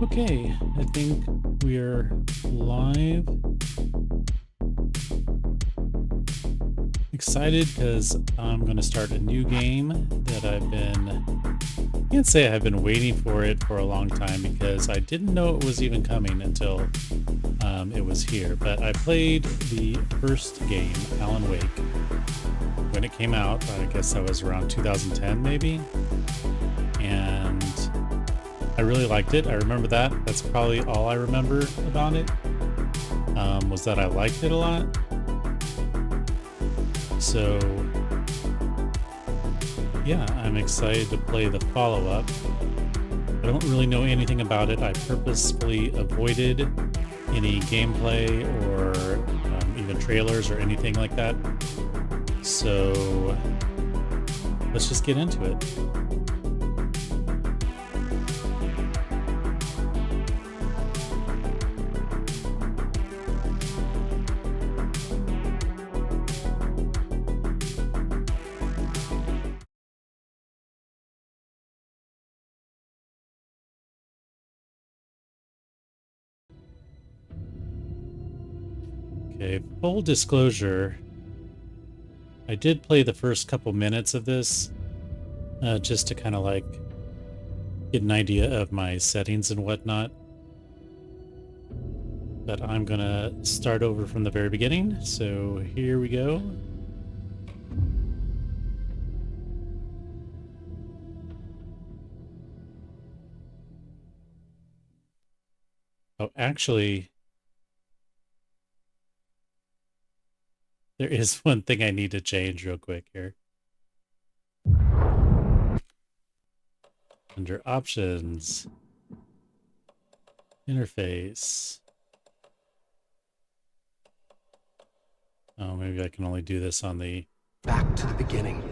Okay, I think we are live. Excited because I'm going to start a new game that I can't say I've been waiting for it for a long time because I didn't know it was even coming until it was here. But I played the first game, Alan Wake, when it came out. I guess that was around 2010 maybe. And I really liked it. I remember that. That's probably all I remember about it, was that I liked it a lot. So, yeah, I'm excited to play the follow-up. I don't really know anything about it. I purposefully avoided any gameplay or even trailers or anything like that. So, let's just get into it. Okay, full disclosure, I did play the first couple minutes of this just to kind of like get an idea of my settings and whatnot. But I'm gonna start over from the very beginning. So here we go. Oh, actually, there is one thing I need to change real quick here. Under options, interface. Oh, maybe I can only do this on the... Back to the beginning.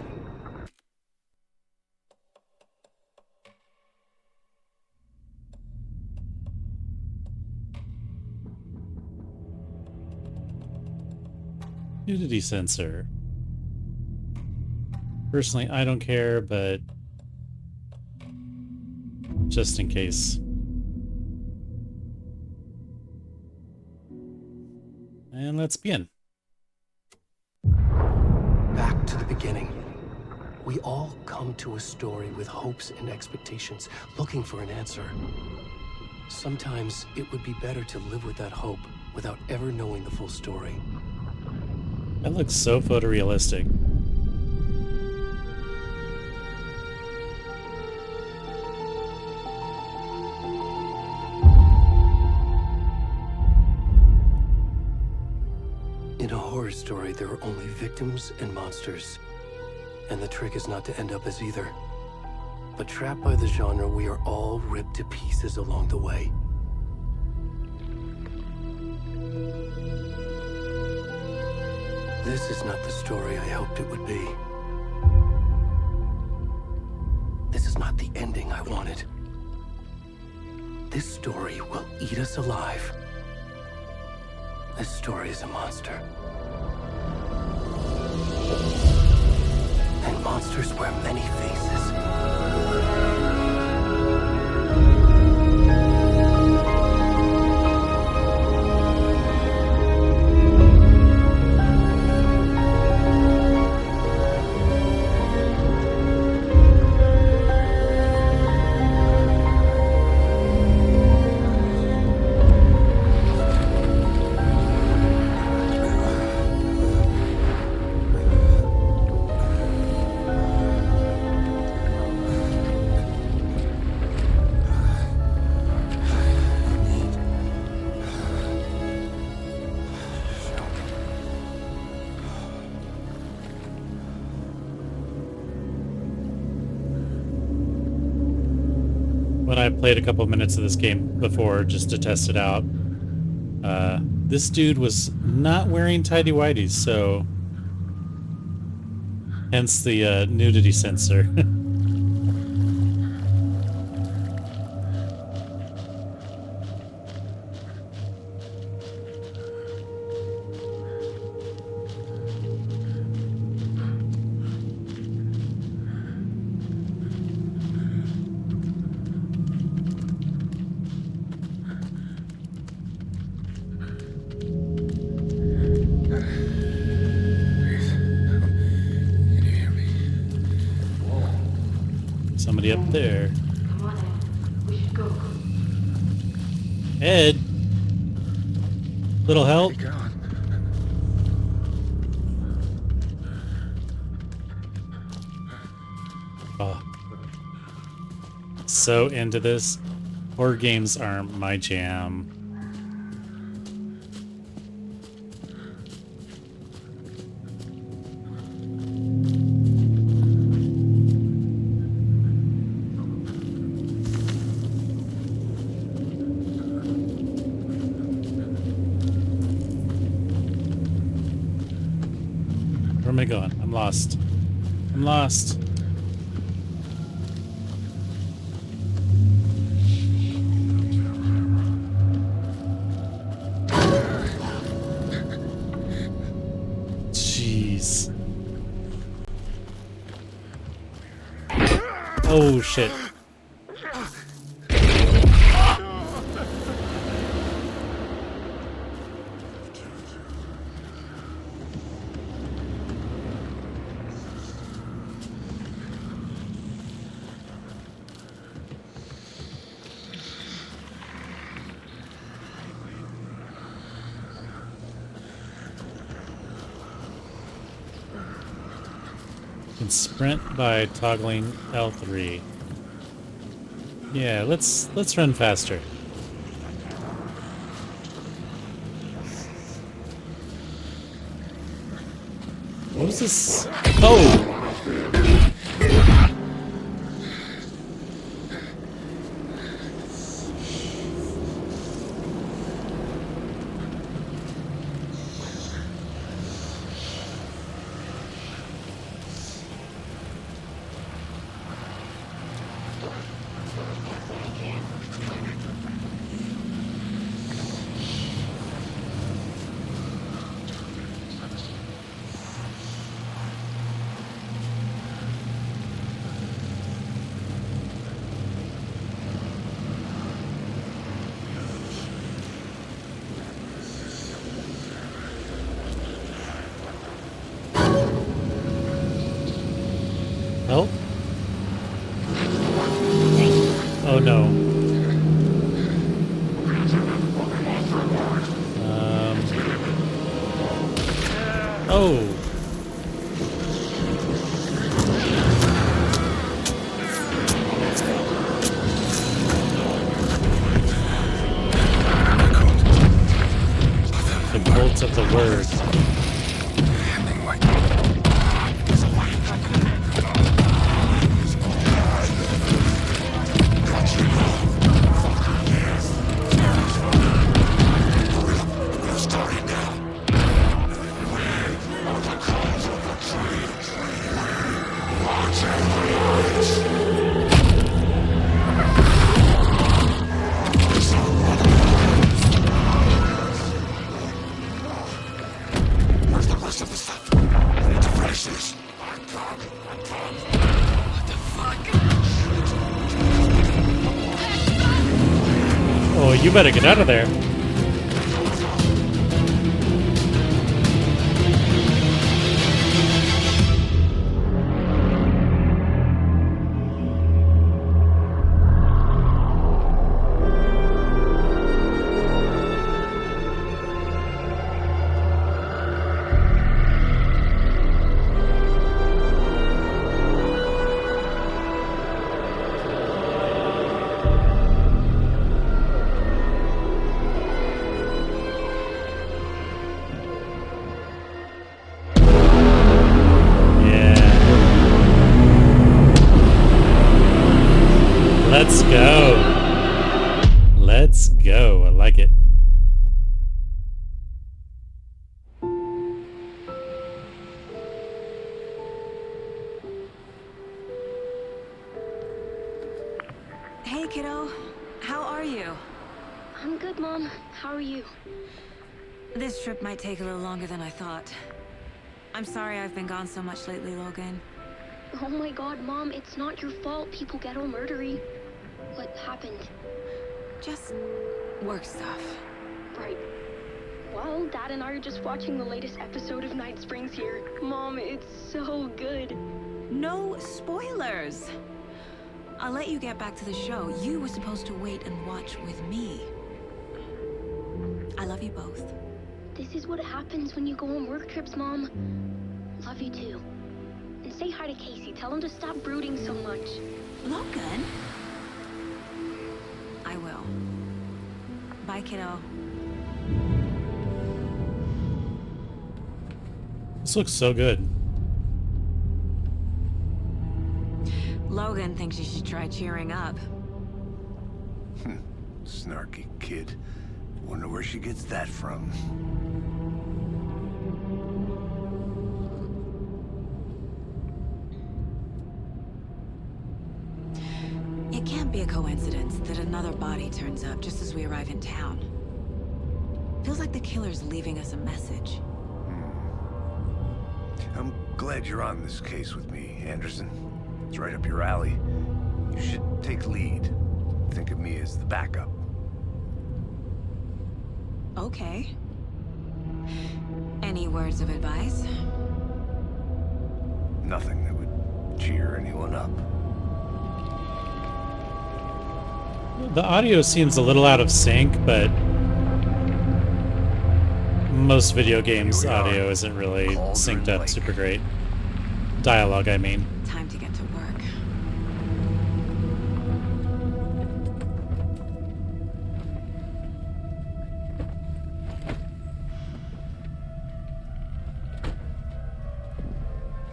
Nudity sensor. Personally, I don't care, but just in case. And let's begin. Back to the beginning. We all come to a story with hopes and expectations, looking for an answer. Sometimes it would be better to live with that hope without ever knowing the full story. That looks so photorealistic. In a horror story, there are only victims and monsters. And the trick is not to end up as either. But trapped by the genre, we are all ripped to pieces along the way. This is not the story I hoped it would be. This is not the ending I wanted. This story will eat us alive. This story is a monster. And monsters wear many faces. When I played a couple minutes of this game before just to test it out, this dude was not wearing tighty-whities, so hence the nudity sensor. somebody up there. Come on in. We should go. Ed, little help. Hey, God. Oh, so into this. Horror games aren't my jam. Where am I going? I'm lost. I'm lost. Jeez. Oh shit. Can sprint by toggling L3. Yeah, let's run faster. What was this? Oh! Help? Oh no. Oh. The bolts of the word. Oh, you better get out of there. Let's go. Let's go. I like it. Hey, kiddo. How are you? I'm good, Mom. How are you? This trip might take a little longer than I thought. I'm sorry I've been gone so much lately, Logan. Oh my God, Mom, it's not your fault people get all murdery. What happened? Just work stuff. Right. Well, Dad and I are just watching the latest episode of Night Springs here. Mom, it's so good. No spoilers. I'll let you get back to the show. You were supposed to wait and watch with me. I love you both. This is what happens when you go on work trips, Mom. Love you too. And say hi to Casey. Tell him to stop brooding so much. Logan? I will. Bye, kiddo. This looks so good. Logan thinks you should try cheering up. Snarky kid. Wonder where she gets that from. It can't be a coincidence that another body turns up just as we arrive in town. Feels like the killer's leaving us a message. I'm glad you're on this case with me, Anderson. It's right up your alley. You should take lead. Think of me as the backup. Okay. Any words of advice? Nothing that would cheer anyone up. The audio seems a little out of sync, but most video games audio isn't really synced up super great. Dialogue, I mean. Time to get to work.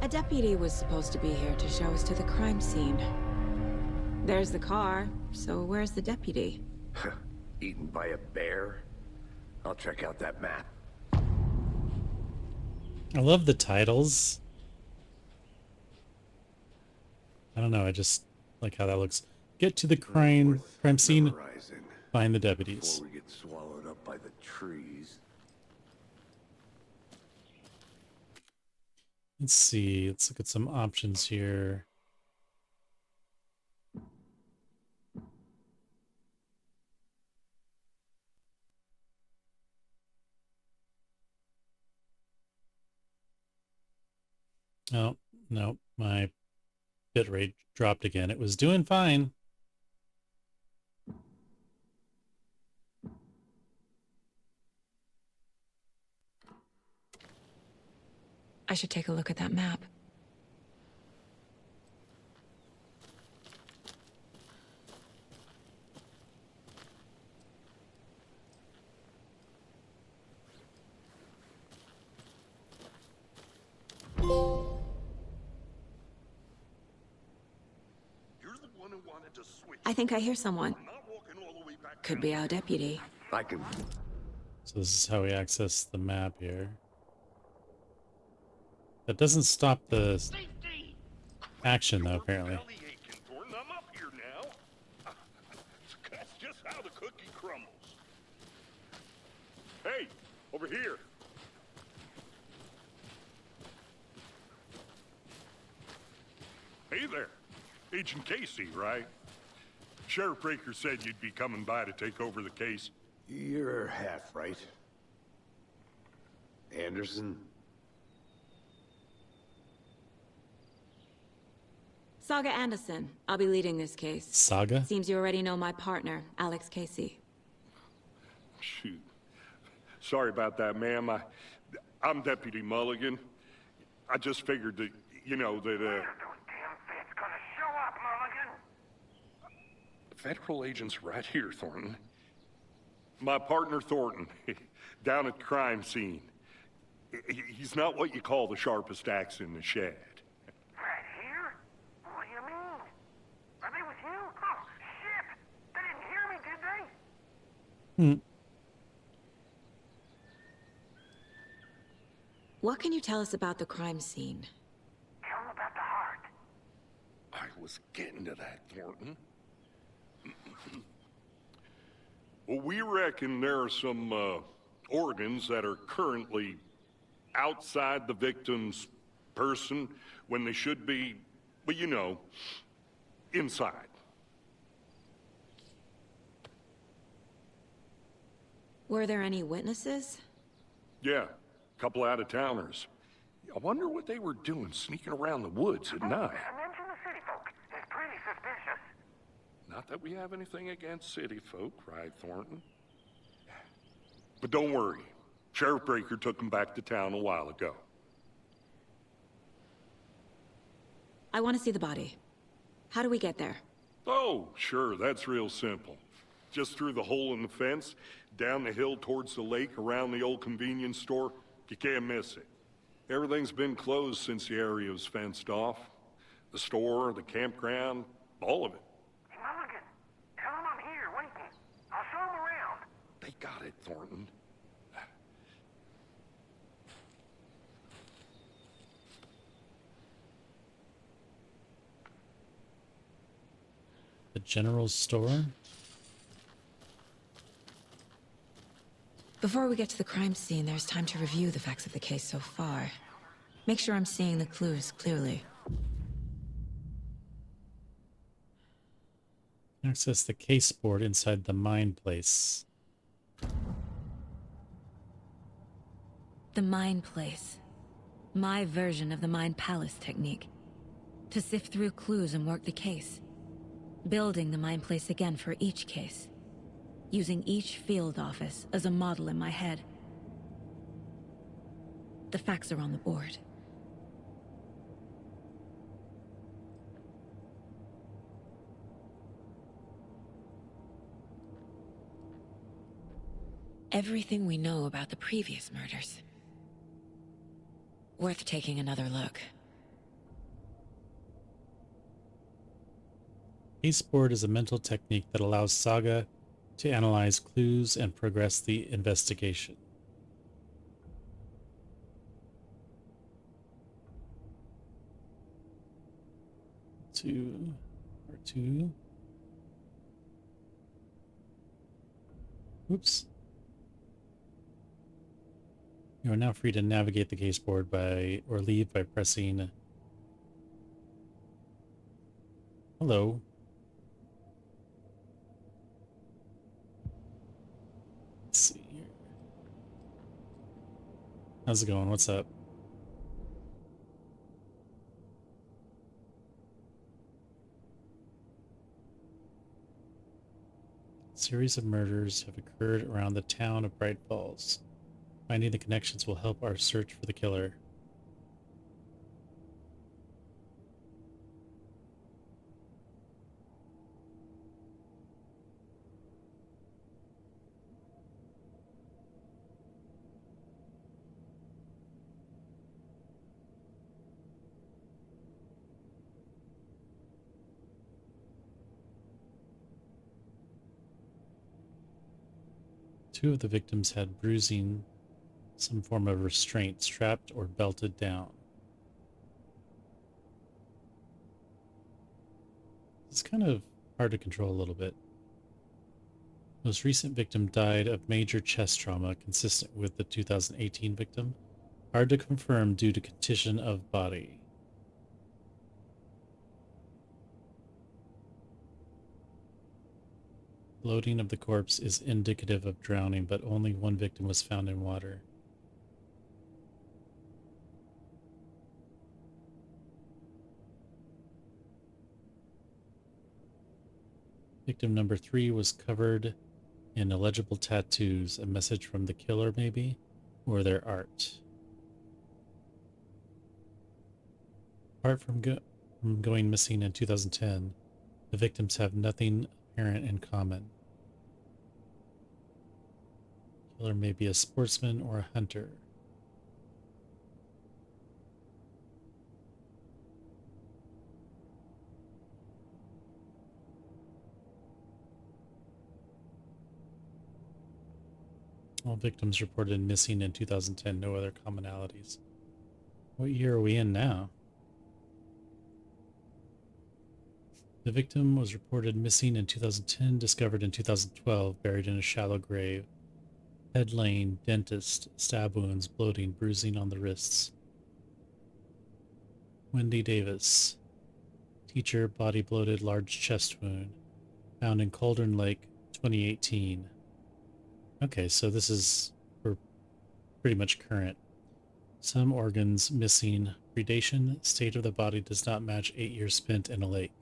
A deputy was supposed to be here to show us to the crime scene. There's the car, so where's the deputy? Eaten by a bear? I'll check out that map. I love the titles. I don't know, I just like how that looks. Get to the crime scene, Memorizing find the deputies. before we get swallowed up by the trees. Let's see, let's look at some options here. Oh, no, my bitrate dropped again. It was doing fine. I should take a look at that map. I think I hear someone. Could be our deputy. I can... So this is how we access the map here. That doesn't stop the action, though, apparently. I'm up here now. That's just how the cookie crumbles. Hey, over here. Hey there. Agent Casey, right? Sheriff Breaker said you'd be coming by to take over the case. You're half right. Anderson? Saga Anderson. I'll be leading this case. Saga? Seems you already know my partner, Alex Casey. Shoot. Sorry about that, ma'am. I'm Deputy Mulligan. I just figured that, you know, that, Federal agent's right here, Thornton. My partner, Thornton, down at the crime scene. He's not what you call the sharpest axe in the shed. Right here? What do you mean? Are they with you? Oh, shit! They didn't hear me, did they? What can you tell us about the crime scene? Tell them about the heart. I was getting to that, Thornton. Well, we reckon there are some organs that are currently outside the victim's person when they should be, well, you know, inside. Were there any witnesses? Yeah, a couple out-of-towners. I wonder what they were doing sneaking around the woods at night. Mention the city folk. It's pretty suspicious. that we have anything against city folk, right, Thornton? But don't worry. Sheriff Breaker took him back to town a while ago. I want to see the body. How do we get there? Oh, sure, that's real simple. Just through the hole in the fence, down the hill towards the lake, around the old convenience store. You can't miss it. Everything's been closed since the area was fenced off. The store, the campground, all of it. Hey, Mulligan, tell him I'm here waiting. I'll show him around. They got it, Thornton. The general store? Before we get to the crime scene, there's time to review the facts of the case so far. Make sure I'm seeing the clues clearly. Access the case board inside the mine place. The Mine Place. My version of the Mine Palace technique. To sift through clues and work the case. Building the Mine Place again for each case. Using each field office as a model in my head. The facts are on the board. Everything we know about the previous murders. Worth taking another look. Case board is a mental technique that allows Saga to analyze clues and progress the investigation. R2. Oops. You are now free to navigate the case board or leave by pressing hello. Let's see here. How's it going? What's up? A series of murders have occurred around the town of Bright Falls. Finding the connections will help our search for the killer. Two of the victims had bruising, some form of restraint, strapped or belted down. It's kind of hard to control a little bit. Most recent victim died of major chest trauma consistent with the 2018 victim. Hard to confirm due to condition of body. Bloating of the corpse is indicative of drowning, but only one victim was found in water. Victim number 3 was covered in illegible tattoos, a message from the killer maybe, or their art. Apart from going missing in 2010, the victims have nothing apparent in common. Killer may be a sportsman or a hunter. All victims reported missing in 2010, no other commonalities. What year are we in now? The victim was reported missing in 2010, discovered in 2012, buried in a shallow grave. Head lane, dentist, stab wounds, bloating, bruising on the wrists. Wendy Davis. Teacher, body bloated, large chest wound. Found in Cauldron Lake, 2018. Okay, so this is pretty much current. Some organs missing. Predation, state of the body does not match 8 years spent in a lake.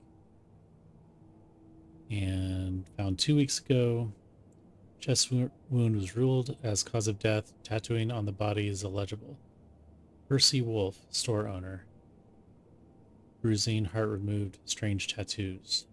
And found 2 weeks ago. Chest wound was ruled as cause of death. Tattooing on the body is illegible. Percy Wolf, store owner. Bruising, heart removed, strange tattoos.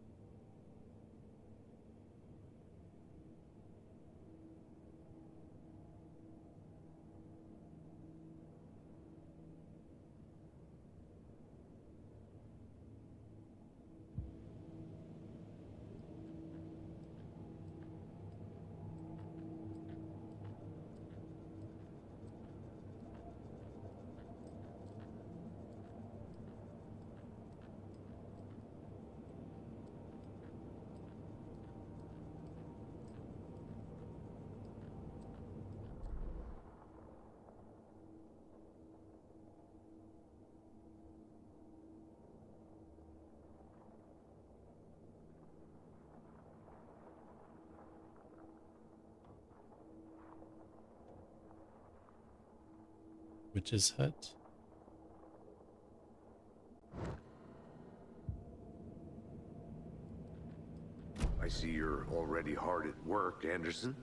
Witch's hut. I see you're already hard at work, Anderson.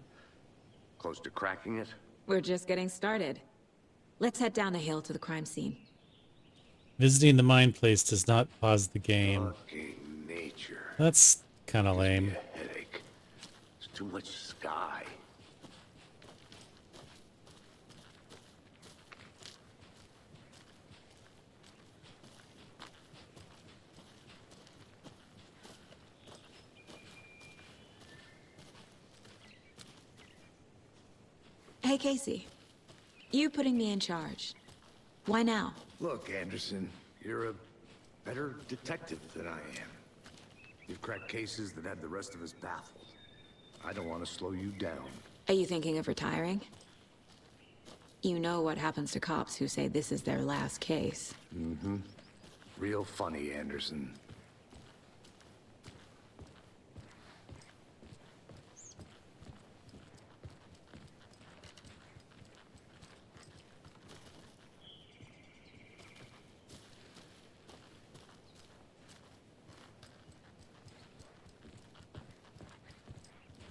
Close to cracking it? We're just getting started. Let's head down the hill to the crime scene. Visiting the mine place does not pause the game. Fucking nature. That's kind of Gives me lame. a headache. There's too much sky. Hey, Casey. You putting me in charge. Why now? Look, Anderson, you're a better detective than I am. You've cracked cases that had the rest of us baffled. I don't want to slow you down. Are you thinking of retiring? You know what happens to cops who say this is their last case. Mm-hmm. Real funny, Anderson.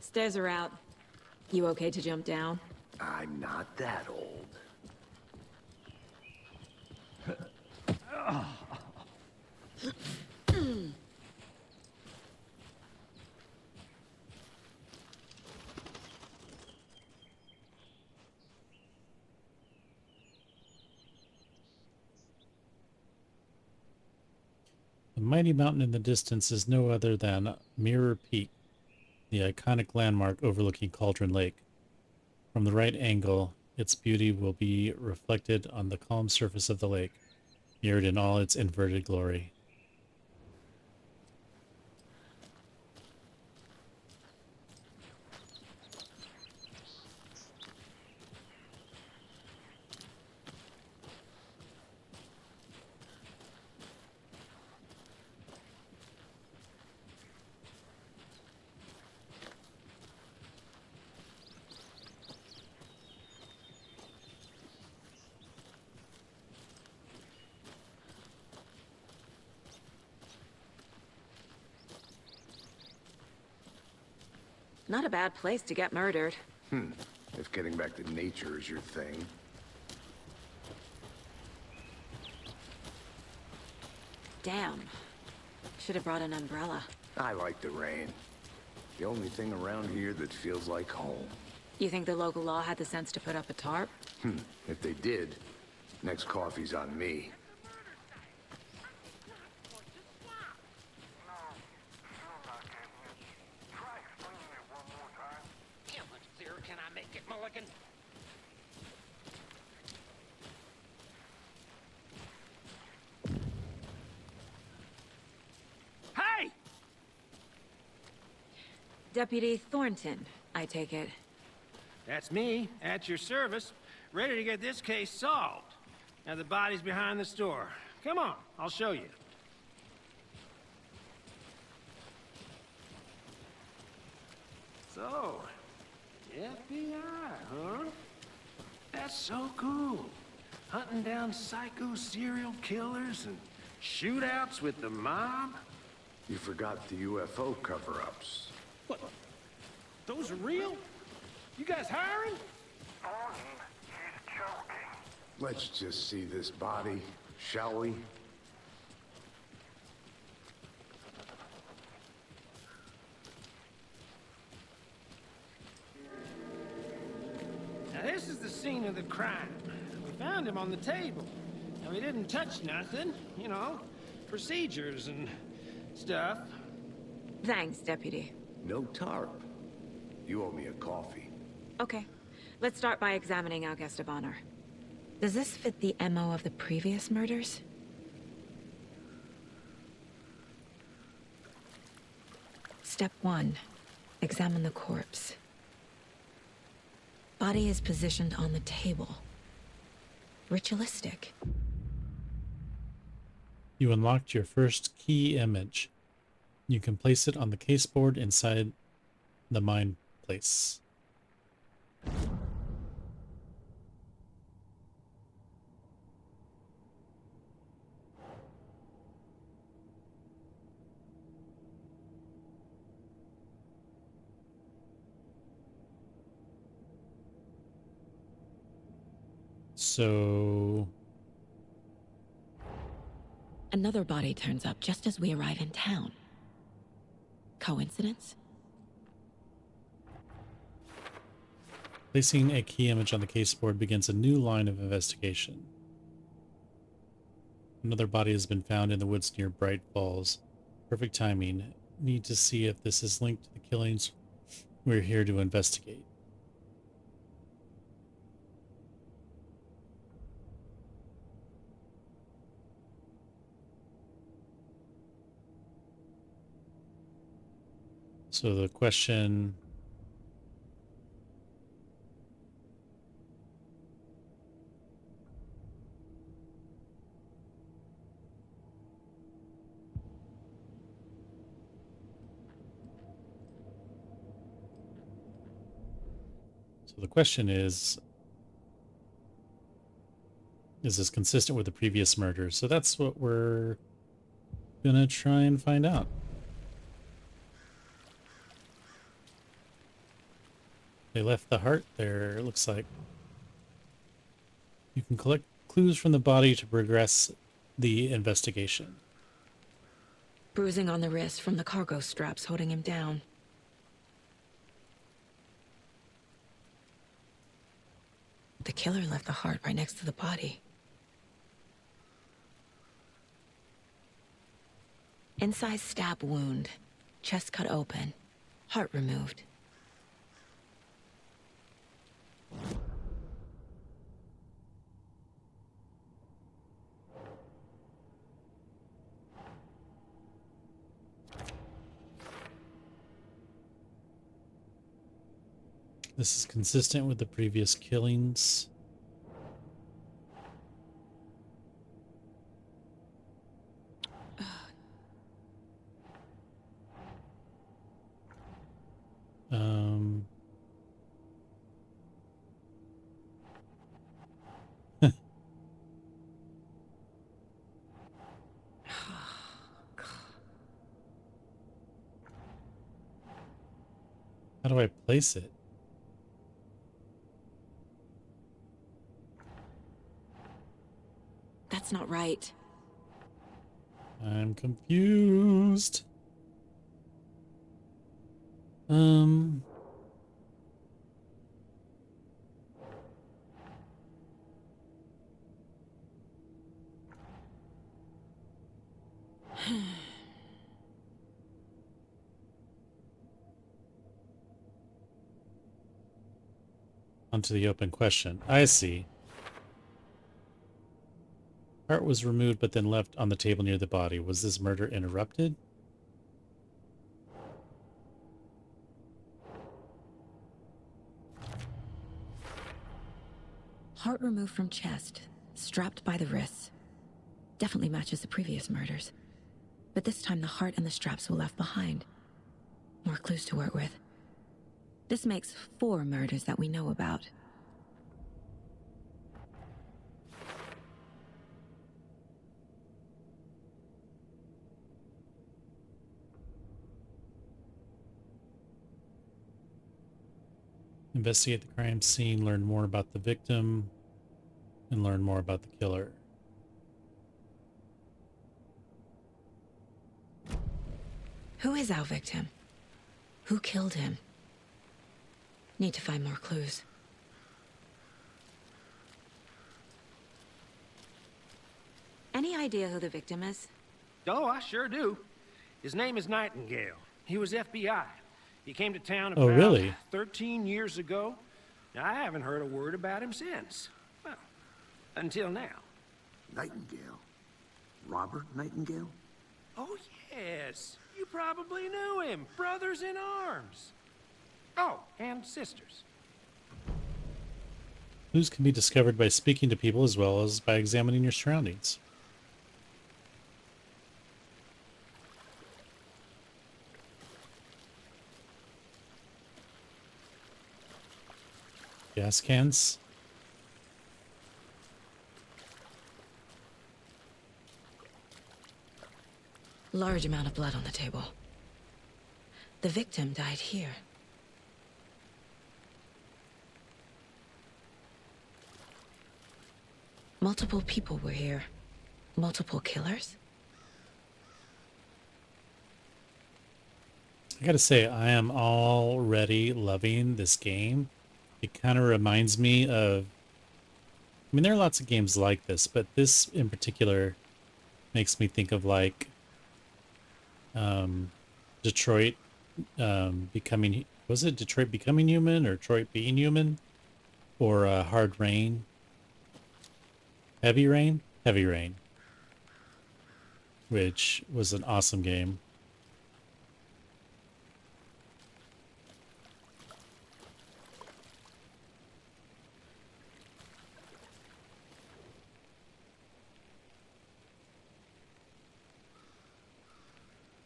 Stairs are out. You okay to jump down? I'm not that old. The mighty mountain in the distance is no other than Mirror Peak, the iconic landmark overlooking Cauldron Lake. From the right angle, its beauty will be reflected on the calm surface of the lake, mirrored in all its inverted glory. Not a bad place to get murdered. If getting back to nature is your thing. Damn. Should have brought an umbrella. I like the rain. The only thing around here that feels like home. You think the local law had the sense to put up a tarp? If they did, next coffee's on me. How much clearer can I make it, Mulligan? Hey! Deputy Thornton, I take it. That's me, at your service, ready to get this case solved. Now the body's behind the store. Come on, I'll show you. So, FBI, huh? That's so cool. Hunting down psycho serial killers and shootouts with the mob. You forgot the UFO cover-ups. What? Those are real? You guys hiring? Thornton, he's joking. Let's just see this body, shall we? Now this is the scene of the crime. We found him on the table. Now he didn't touch nothing, you know, procedures and stuff. Thanks, Deputy. No tarp. You owe me a coffee. Okay, let's start by examining our guest of honor. Does this fit the MO of the previous murders? Step 1. Examine the corpse. Body is positioned on the table. Ritualistic. You unlocked your first key image. You can place it on the caseboard inside the mind place. So Another body turns up just as we arrive in town. Coincidence? placing a key image on the caseboard begins a new line of investigation. Another body has been found in the woods near Bright Falls. Perfect timing. Need to see if this is linked to the killings. We're here to investigate. So the question... So the question is this consistent with the previous murders? So that's what we're gonna try and find out. They left the heart there, it looks like. You can collect clues from the body to progress the investigation. Bruising on the wrist from the cargo straps holding him down. The killer left the heart right next to the body. Incised stab wound. Chest cut open. Heart removed. This is consistent with the previous killings. Um... How do I place it? That's not right. I'm confused. Onto the open question. I see. Heart was removed but then left on the table near the body. Was this murder interrupted? Heart removed from chest, strapped by the wrists. Definitely matches the previous murders. But this time the heart and the straps were left behind. More clues to work with. This makes 4 murders that we know about. Investigate the crime scene, learn more about the victim, and learn more about the killer. Who is our victim? Who killed him? Need to find more clues. Any idea who the victim is? Oh, I sure do. His name is Nightingale. He was FBI. He came to town Oh, about really? 13 years ago. Now, I haven't heard a word about him since. Well, until now. Nightingale? Robert Nightingale? Oh, yes. You probably knew him. Brothers in arms. Oh, and sisters. Clues can be discovered by speaking to people as well as by examining your surroundings. Gas cans. Large amount of blood on the table. The victim died here. Multiple people were here. Multiple killers? I gotta say, I am already loving this game. It kind of reminds me of... I mean, there are lots of games like this, but this in particular makes me think of like Detroit becoming... Was it Detroit Becoming Human or Detroit Being Human? Or Hard Rain? Heavy Rain? Heavy Rain. Which was an awesome game.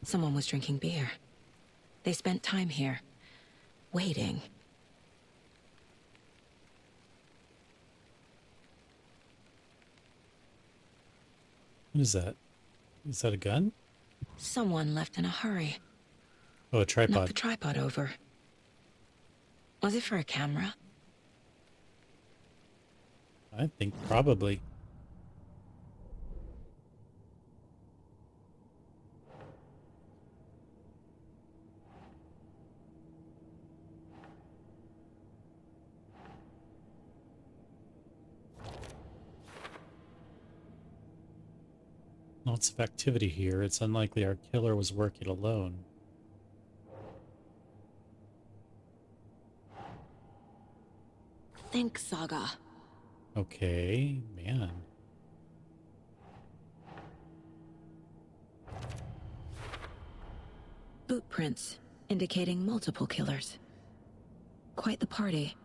Someone was drinking beer. They spent time here, waiting. What is that? Is that a gun? Someone left in a hurry. Oh, a Knocked tripod. the tripod over. Was it for a camera? I think probably. Lots of activity here. It's unlikely our killer was working alone. Think Saga. Okay, man. Boot prints, indicating multiple killers. Quite the party.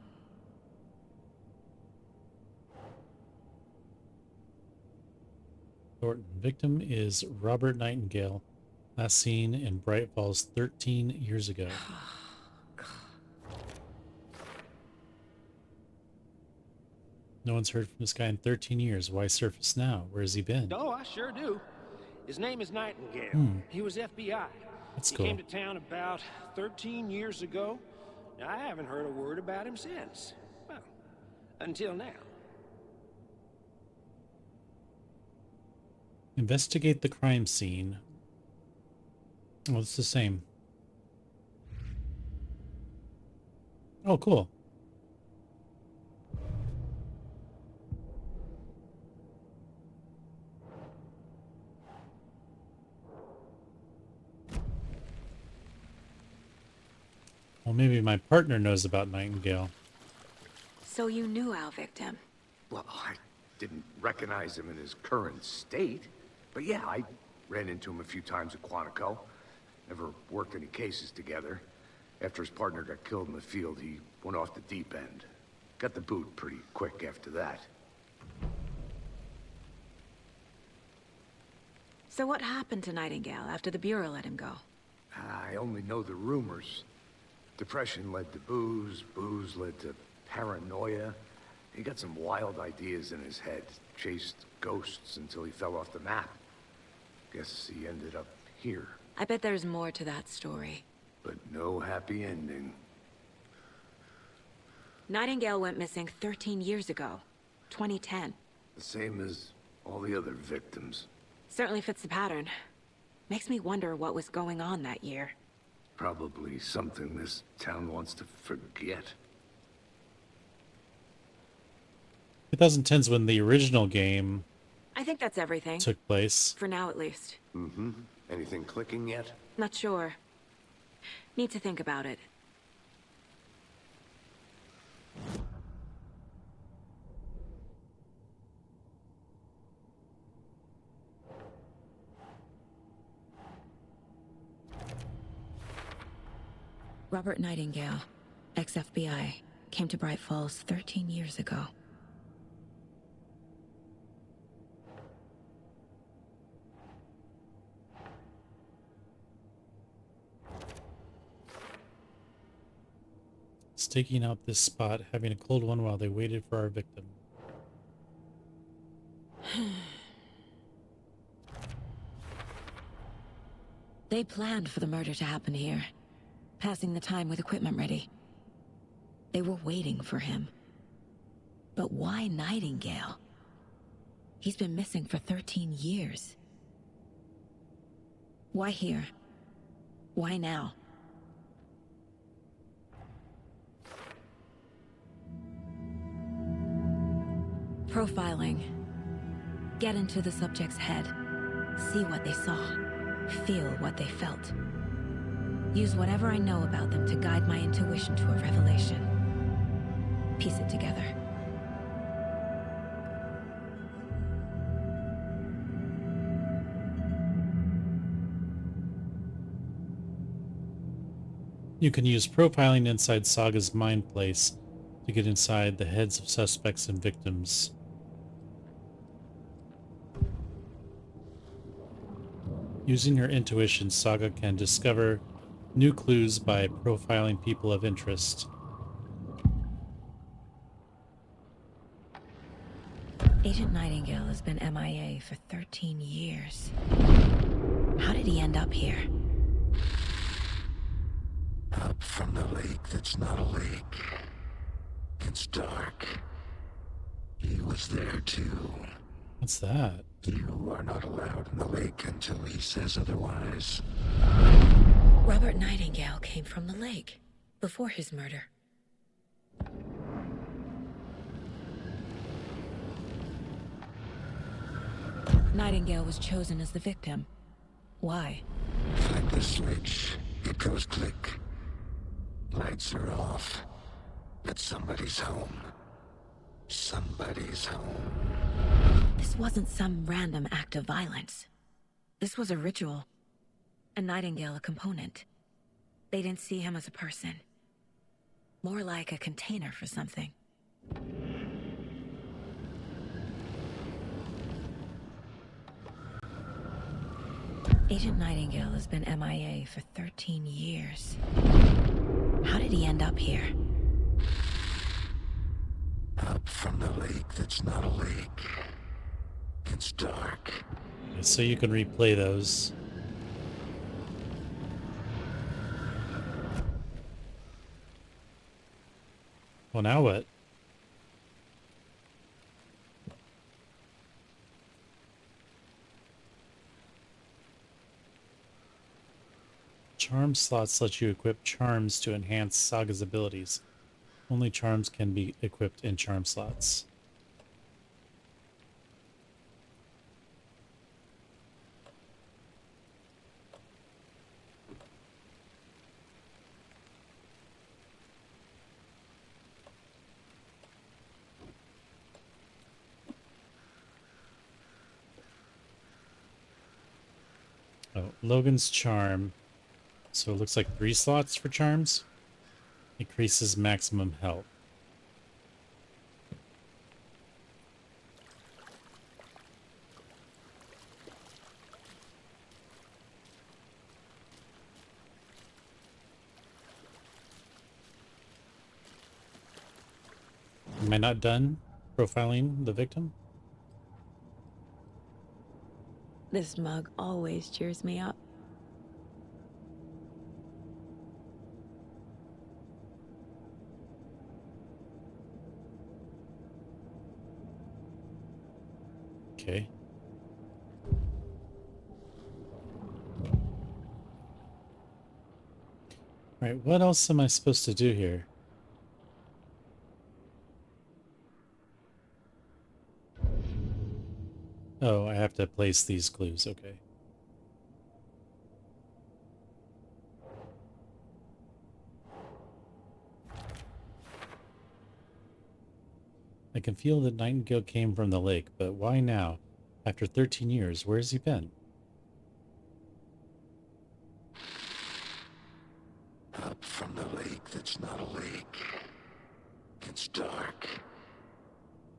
Thornton. Victim is Robert Nightingale. Last seen in Bright Falls 13 years ago. No one's heard from this guy in 13 years. Why surface now? Where has he been? Oh, I sure do. His name is Nightingale. He was FBI. That's He cool. came to town about 13 years ago. Now, I haven't heard a word about him since. Well, until now. Investigate the crime scene. Oh, it's the same. Oh, cool. Well, maybe my partner knows about Nightingale. So you knew our victim. Well, I didn't recognize him in his current state. But yeah, I ran into him a few times at Quantico. Never worked any cases together. After his partner got killed in the field, he went off the deep end. Got the boot pretty quick after that. So what happened to Nightingale after the Bureau let him go? I only know the rumors. Depression led to booze, booze led to paranoia. He got some wild ideas in his head, chased ghosts until he fell off the map. Guess he ended up here, I bet there's more to that story. but no happy ending. Nightingale went missing 13 years ago. 2010. The same as all the other victims. Certainly fits the pattern. Makes me wonder what was going on that year. Probably something this town wants to forget. 2010's when the original game I think that's everything. took place. For now, at least. Mm-hmm. Anything clicking yet? Not sure. Need to think about it. Robert Nightingale, ex-FBI, came to Bright Falls 13 years ago. Staking out this spot, having a cold one while they waited for our victim. They planned for the murder to happen here, passing the time with equipment ready. They were waiting for him. But why Nightingale? He's been missing for 13 years. Why here? Why now? Profiling. Get into the subject's head. See what they saw. Feel what they felt. Use whatever I know about them to guide my intuition to a revelation. Piece it together. You can use profiling inside Saga's mind place to get inside the heads of suspects and victims. Using her intuition, Saga can discover new clues by profiling people of interest. Agent Nightingale has been MIA for 13 years. How did he end up here? Up from the lake that's not a lake. It's dark. He was there too. What's that? You are not allowed in the lake until he says otherwise. Robert Nightingale came from the lake before his murder. Nightingale was chosen as the victim. Why? Flip the switch. It goes click. Lights are off. But somebody's home. Somebody's home. This wasn't some random act of violence. This was a ritual. And Nightingale a component. They didn't see him as a person. More like a container for something. Agent Nightingale has been MIA for 13 years. How did he end up here? Up from the lake that's not a lake. It's dark. So you can replay those. Well, now what? Charm slots let you equip charms to enhance Saga's abilities. Only charms can be equipped in charm slots. Oh, Logan's charm. So it looks like 3 slots for charms. Increases maximum health. Am I not done profiling the victim? This mug always cheers me up. Okay. All right, what else am I supposed to do here? Oh, I have to place these clues. Okay. I can feel that Nightingale came from the lake, but why now? After 13 years, where has he been? Up from the lake that's not a lake. It's dark.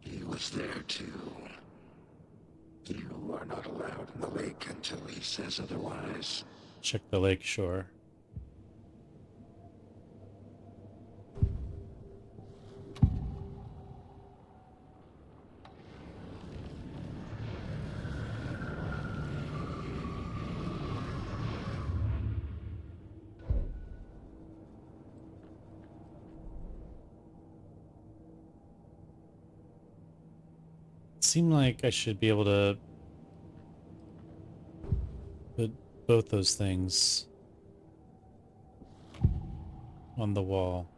He was there too. You are not allowed in the lake until he says otherwise. Check the lake shore. Seemed like I should be able to put both those things on the wall.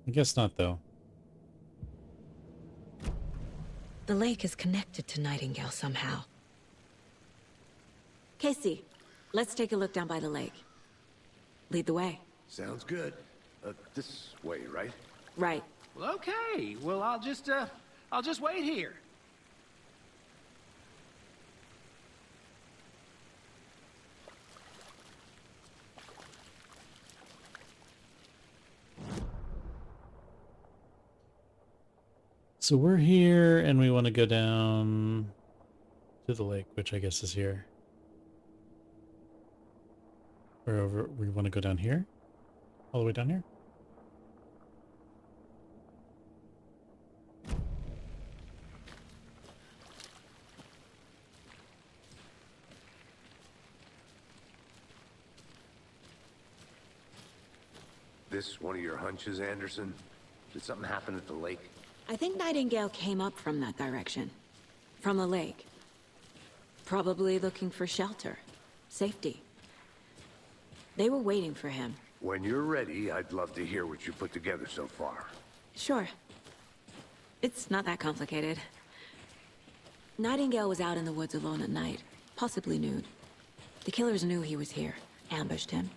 I guess not, though. The lake is connected to Nightingale somehow. Casey, let's take a look down by the lake. Lead the way. Sounds good. This way, right? Right. Well, okay. Well, I'll just wait here. So we're here and we want to go down to the lake, which I guess is here. Or over, we want to go down here? All the way down here? This one of your hunches, Anderson? Did something happen at the lake? I think Nightingale came up from that direction. From the lake. Probably looking for shelter. Safety. They were waiting for him. When you're ready, I'd love to hear what you put together so far. Sure. It's not that complicated. Nightingale was out in the woods alone at night, possibly nude. The killers knew he was here, ambushed him,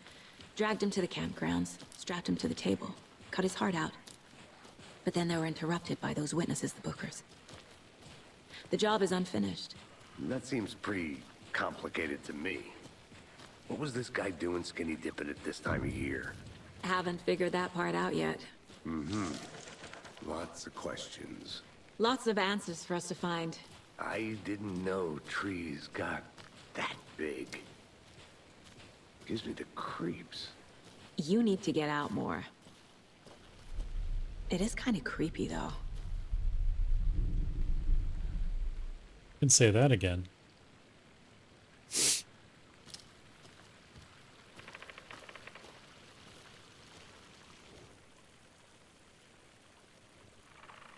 dragged him to the campgrounds, strapped him to the table, cut his heart out. But then they were interrupted by those witnesses, the Bookers. The job is unfinished. That seems pretty complicated to me. What was this guy doing skinny dipping at this time of year? Haven't figured that part out yet. Lots of questions. Lots of answers for us to find. I didn't know trees got that big. Gives me the creeps. You need to get out more. It is kind of creepy, though. Can say that again.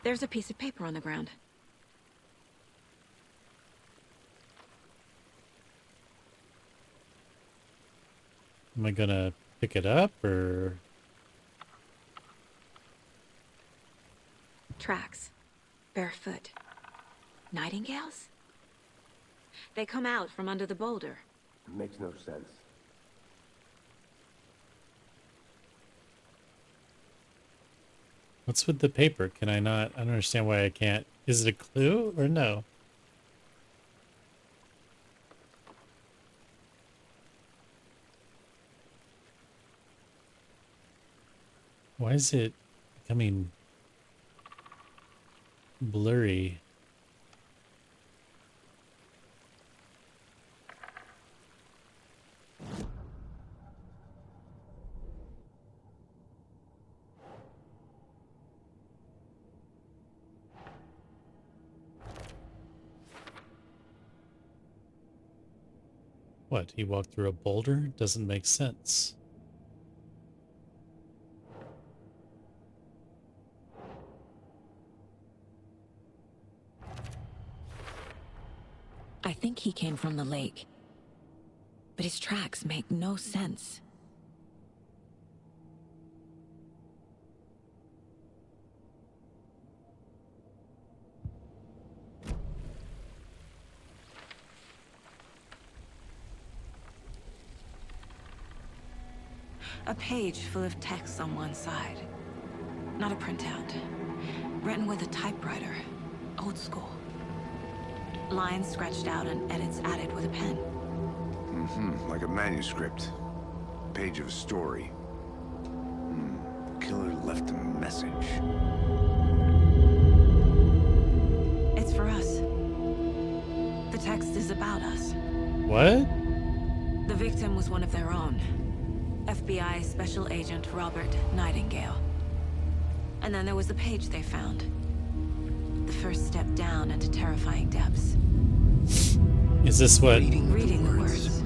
There's a piece of paper on the ground. Am I gonna pick it up or? Tracks. Barefoot. Nightingales? They come out from under the boulder. Makes no sense. What's with the paper? Can I not? I don't understand why I can't. Is it a clue or no? Why is it becoming blurry? What, he walked through a boulder? Doesn't make sense. think he came from the lake. But his tracks make no sense. A page full of text on one side. Not a printout. Written with a typewriter. Old school. Lines scratched out and edits added with a pen. Like a manuscript. Page of a story. Killer left a message. It's for us. The text is about us. What? The victim was one of their own. FBI Special Agent Robert Nightingale. And then there was the page they found. The first step down into terrifying depths. Is this what? Reading the words.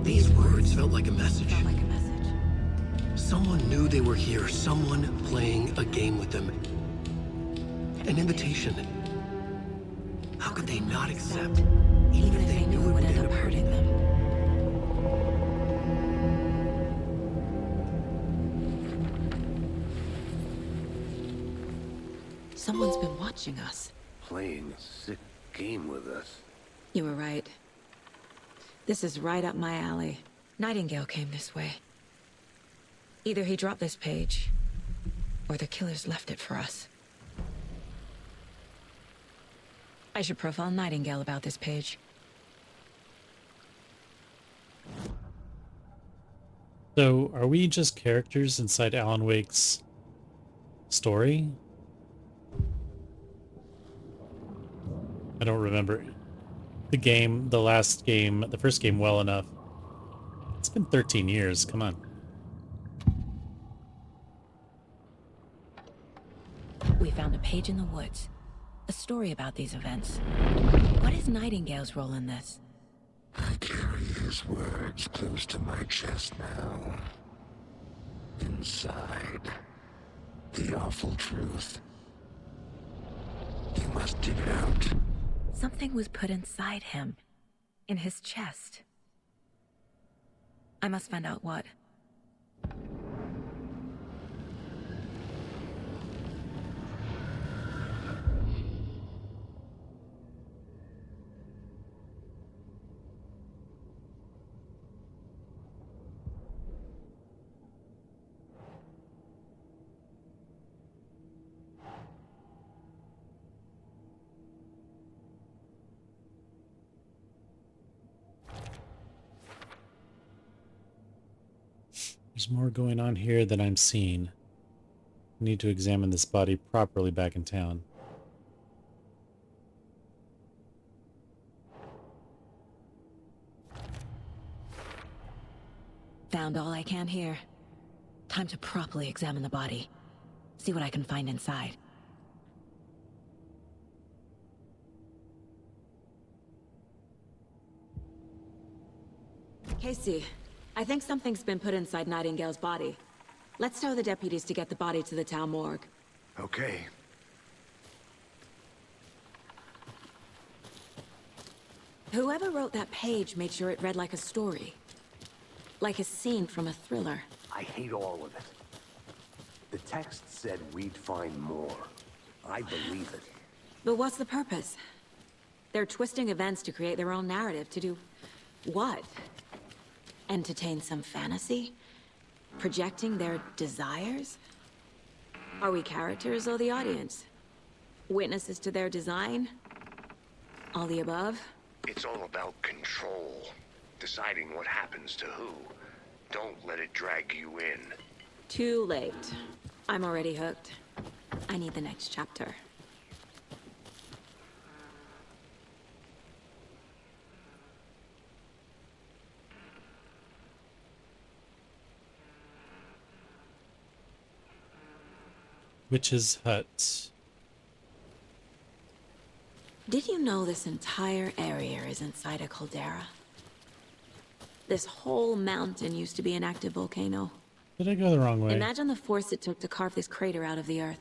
These words felt like a message. Felt like a message. Someone knew they were here. Someone playing a game with them. An invitation. How could they not accept? Even if they knew it would end up hurting them. Someone's been watching us. Playing a sick game with us. You were right. This is right up my alley. Nightingale came this way. Either he dropped this page, or the killers left it for us. I should profile Nightingale about this page. So, are we just characters inside Alan Wake's story? I don't remember the game, the last game, the first game well enough. It's been 13 years, come on. We found a page in the woods. A story about these events. What is Nightingale's role in this? I carry his words close to my chest now. Inside, the awful truth. You must dig it out. Something was put inside him. In his chest. I must find out what. There's more going on here than I'm seeing. I need to examine this body properly back in town. Found all I can here. Time to properly examine the body. See what I can find inside. Casey, I think something's been put inside Nightingale's body. Let's tell the deputies to get the body to the town morgue. Okay. Whoever wrote that page made sure it read like a story. Like a scene from a thriller. I hate all of it. The text said we'd find more. I believe it. But what's the purpose? They're twisting events to create their own narrative. To do what? Entertain some fantasy? Projecting their desires? Are we characters or the audience? Witnesses to their design? All the above? It's all about control. Deciding what happens to who. Don't let it drag you in. Too late. I'm already hooked. I need the next chapter. Witch's Hut. Did you know this entire area is inside a caldera? This whole mountain used to be an active volcano. Did I go the wrong way? Imagine the force it took to carve this crater out of the earth.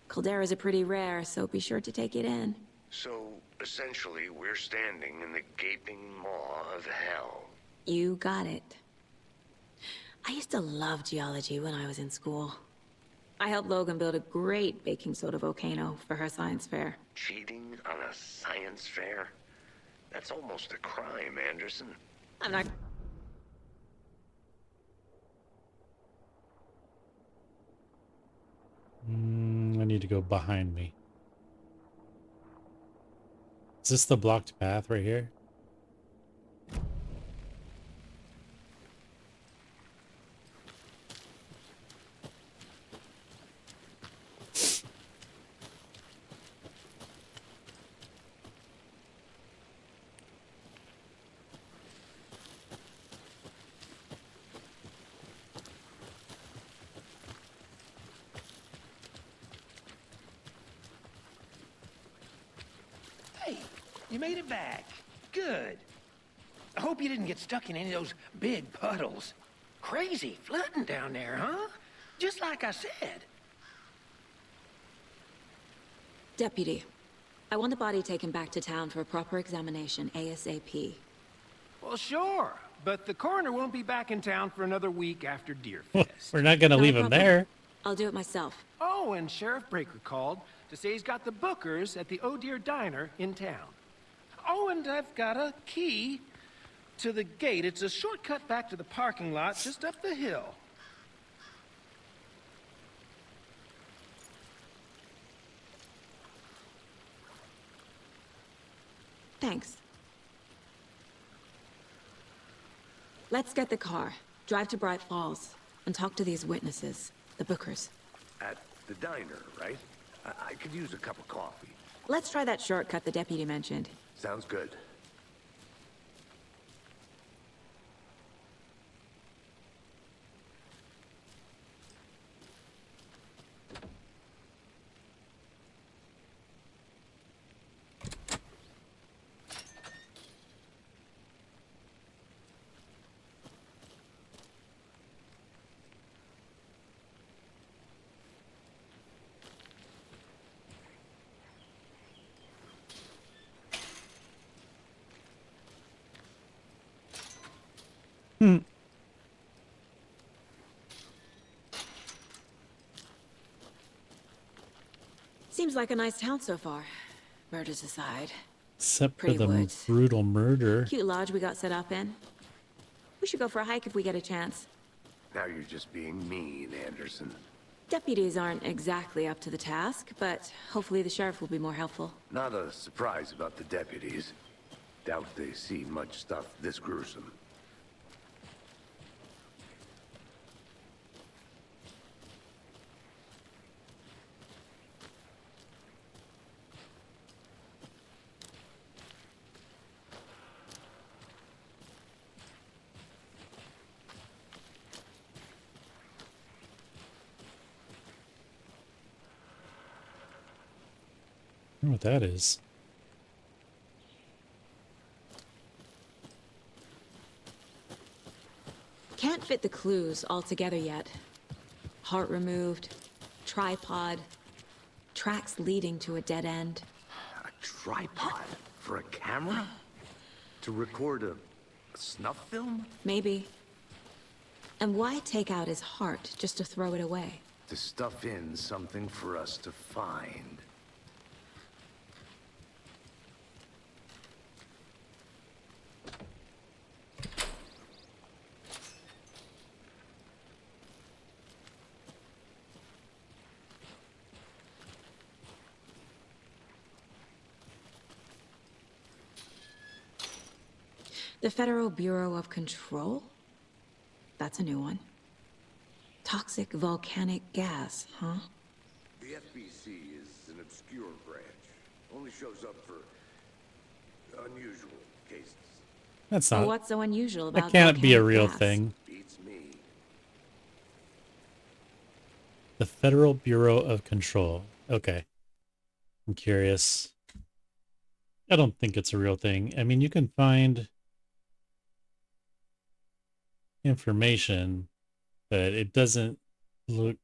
Calderas are pretty rare, so be sure to take it in. So, Essentially, we're standing in the gaping maw of hell. You got it. I used to love geology when I was in school. I helped Logan build a great baking soda volcano for her science fair. Cheating on a science fair? That's almost a crime, Anderson. I'm not... I need to go behind me. Is this the blocked path right here? Hey, you made it back. Good. I hope you didn't get stuck in any of those big puddles. Crazy flooding down there, huh? Just like I said. Deputy, I want the body taken back to town for a proper examination ASAP. Well, sure. But the coroner won't be back in town for another week after Deerfest. We're not gonna leave him there. I'll do it myself. Oh, and Sheriff Breaker called to say he's got the Bookers at the Oh Dear Diner in town. Oh, and I've got a key to the gate. It's a shortcut back to the parking lot just up the hill. Thanks. Let's get the car, drive to Bright Falls, and talk to these witnesses, the Bookers. At the diner, right? I could use a cup of coffee. Let's try that shortcut the deputy mentioned. Sounds good. Seems like a nice town so far. Murders aside. Except for Pretty the woods. brutal murder. Cute lodge we got set up in. We should go for a hike if we get a chance. Now you're just being mean, Anderson. Deputies aren't exactly up to the task, but hopefully the sheriff will be more helpful. Not a surprise about the deputies. Doubt they see much stuff this gruesome. I don't know what that is. Can't fit the clues all together yet. Heart removed, tripod, tracks leading to a dead end. A tripod for a camera? To record a snuff film? Maybe. And why take out his heart just to throw it away? To stuff in something for us to find. The Federal Bureau of Control? That's a new one. Toxic volcanic gas, huh? The FBC is an obscure branch. Only shows up for unusual cases. That's Well, not. what's so unusual about That can't be a volcanic real gas? thing. Beats me. The Federal Bureau of Control. Okay. I'm curious. I don't think it's a real thing. I mean, you can find information, but it doesn't look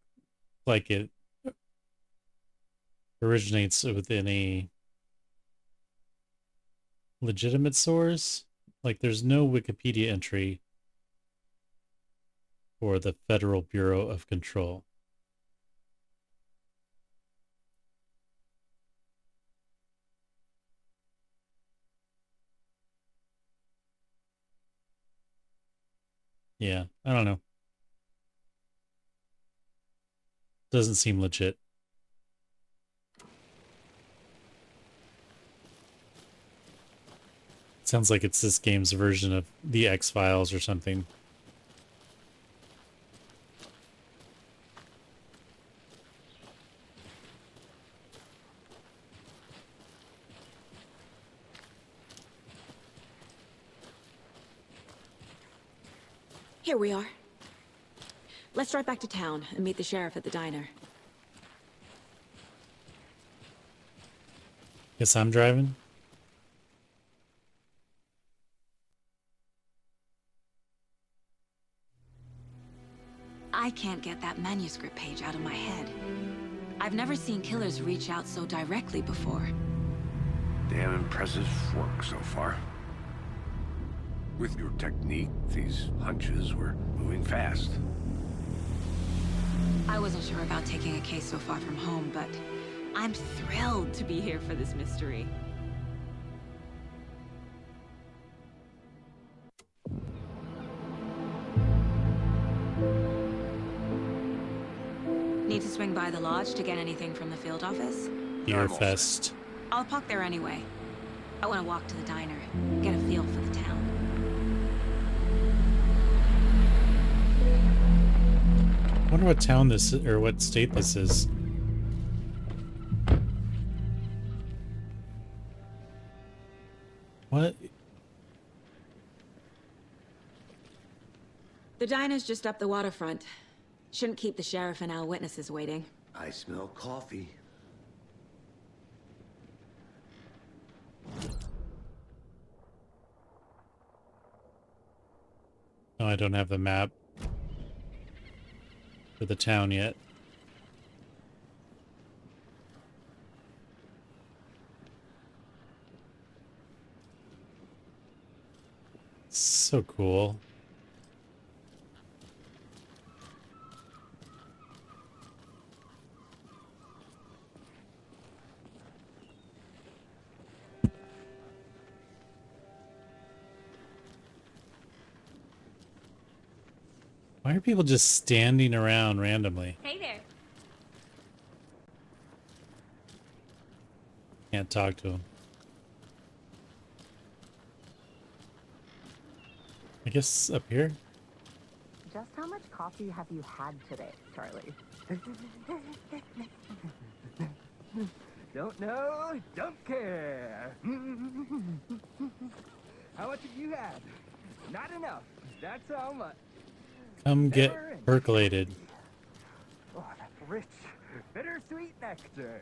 like it originates with any legitimate source. Like, there's no Wikipedia entry for the Federal Bureau of Control. Yeah, I don't know. Doesn't seem legit. Sounds like it's this game's version of the X-Files or something. Here we are. Let's drive back to town and meet the sheriff at the diner. Guess I'm driving. I can't get that manuscript page out of my head. I've never seen killers reach out so directly before. Damn impressive work so far. With your technique, these hunches were moving fast. I wasn't sure about taking a case so far from home, but I'm thrilled to be here for this mystery. Need to swing by the lodge to get anything from the field office? Beer Fest. I'll park there anyway. I want to walk to the diner, get a feel for the town. I wonder what town this is, or what state this is. What? The diner's just up the waterfront. Shouldn't keep the sheriff and our witnesses waiting. I smell coffee. Oh, I don't have the map for the town yet. So cool. Why are people just standing around randomly? Hey there. Can't talk to them. I guess up here? Just how much coffee have you had today, Charlie? Don't know, don't care. How much have you had? Not enough. That's how much. Come get percolated. Oh, that rich, bittersweet nectar.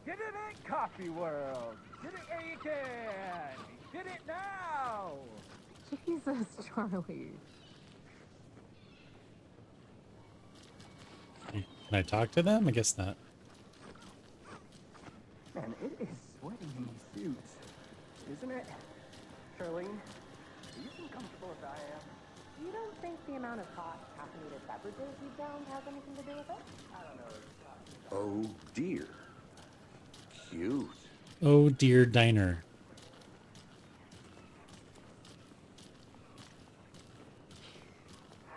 Get it in Coffee World. Get it where you can. Get it now. Jesus, Charlie. Can I talk to them? I guess not. Man, it is sweaty in these suits, isn't it? Charlene, are you as comfortable as I am? You don't think the amount of hot caffeinated beverages you downed has anything to do with it? I don't know. Oh dear. Cute. Oh dear diner.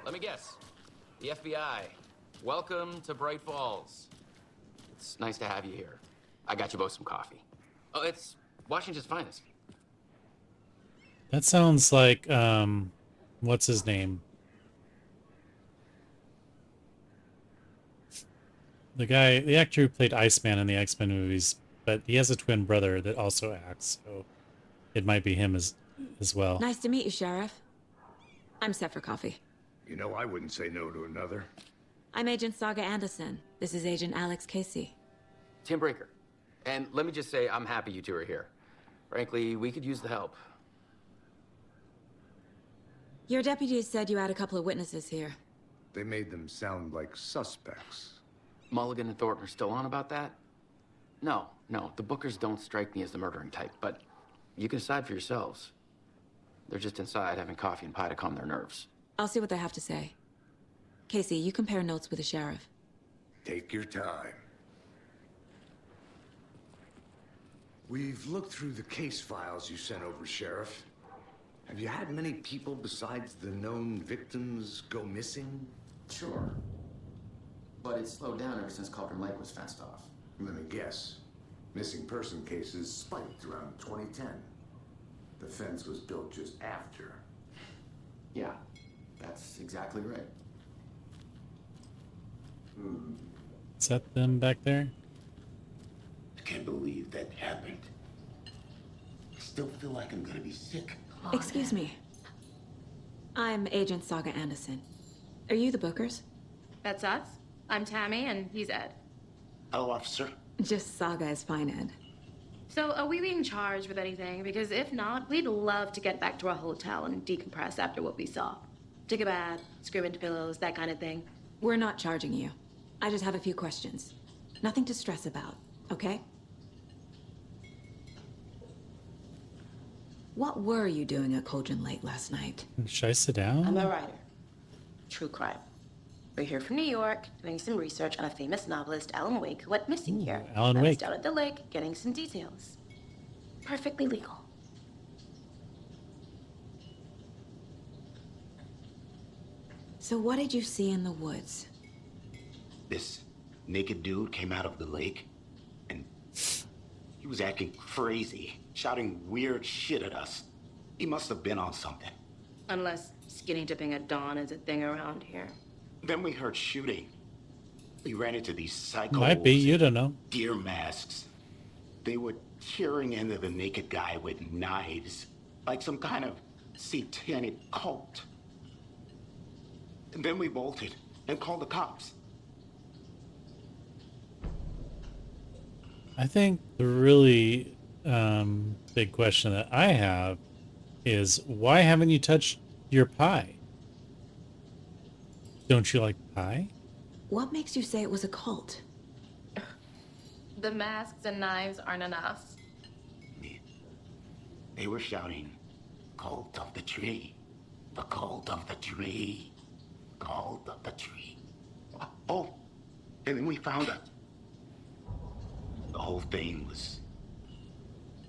Let me guess. The FBI. Welcome to Bright Falls. It's nice to have you here. I got you both some coffee. Oh, it's Washington's finest. That sounds like, what's his name? The actor who played Iceman in the X-Men movies, but he has a twin brother that also acts, so it might be him as well. Nice to meet you, Sheriff. I'm set for coffee. You know, I wouldn't say no to another. I'm Agent Saga Anderson. This is Agent Alex Casey. Tim Breaker. And let me just say, I'm happy you two are here. Frankly, we could use the help. Your deputies said you had a couple of witnesses here. They made them sound like suspects. Mulligan and Thornton are still on about that? No, the Bookers don't strike me as the murdering type, but You can decide for yourselves. They're just inside having coffee and pie to calm their nerves. I'll see what they have to say. Casey, you compare notes with the sheriff. Take your time. We've looked through the case files you sent over, Sheriff. Have you had many people besides the known victims go missing? Sure. But it's slowed down ever since Cauldron Lake was fenced off. Let me guess. Missing person cases spiked around 2010. The fence was built just after. Yeah, that's exactly right. Is that them back there? I can't believe that happened. I still feel like I'm gonna be sick. Excuse me. I'm Agent Saga Anderson. Are you the Bookers? That's us. I'm Tammy, and he's Ed. Hello, officer. Just Saga is fine, Ed. So, are we being charged with anything? Because if not, we'd love to get back to our hotel and decompress after what we saw. Take a bath, scream into pillows, that kind of thing. We're not charging you. I just have a few questions. Nothing to stress about, okay? What were you doing at Cauldron Lake last night? Should I sit down? I'm a writer. True crime. We're here from New York, doing some research on a famous novelist, Alan Wake, who went missing here. Alan I was Wake. down at the lake, getting some details. Perfectly legal. So what did you see in the woods? This naked dude came out of the lake, and he was acting crazy, shouting weird shit at us. He must have been on something. Unless skinny dipping at dawn is a thing around here. Then we heard shooting. We ran into these psychos. Might be, you don't know. Deer masks. They were tearing into the naked guy with knives, like some kind of satanic cult. And then we bolted and called the cops. I think the really big question that I have is, why haven't you touched your pie? Don't you like pie? What makes you say it was a cult? The masks and knives aren't enough. They were shouting, "Cult of the tree, the cult of the tree, cult of the tree." Oh, and then we found it. The whole thing was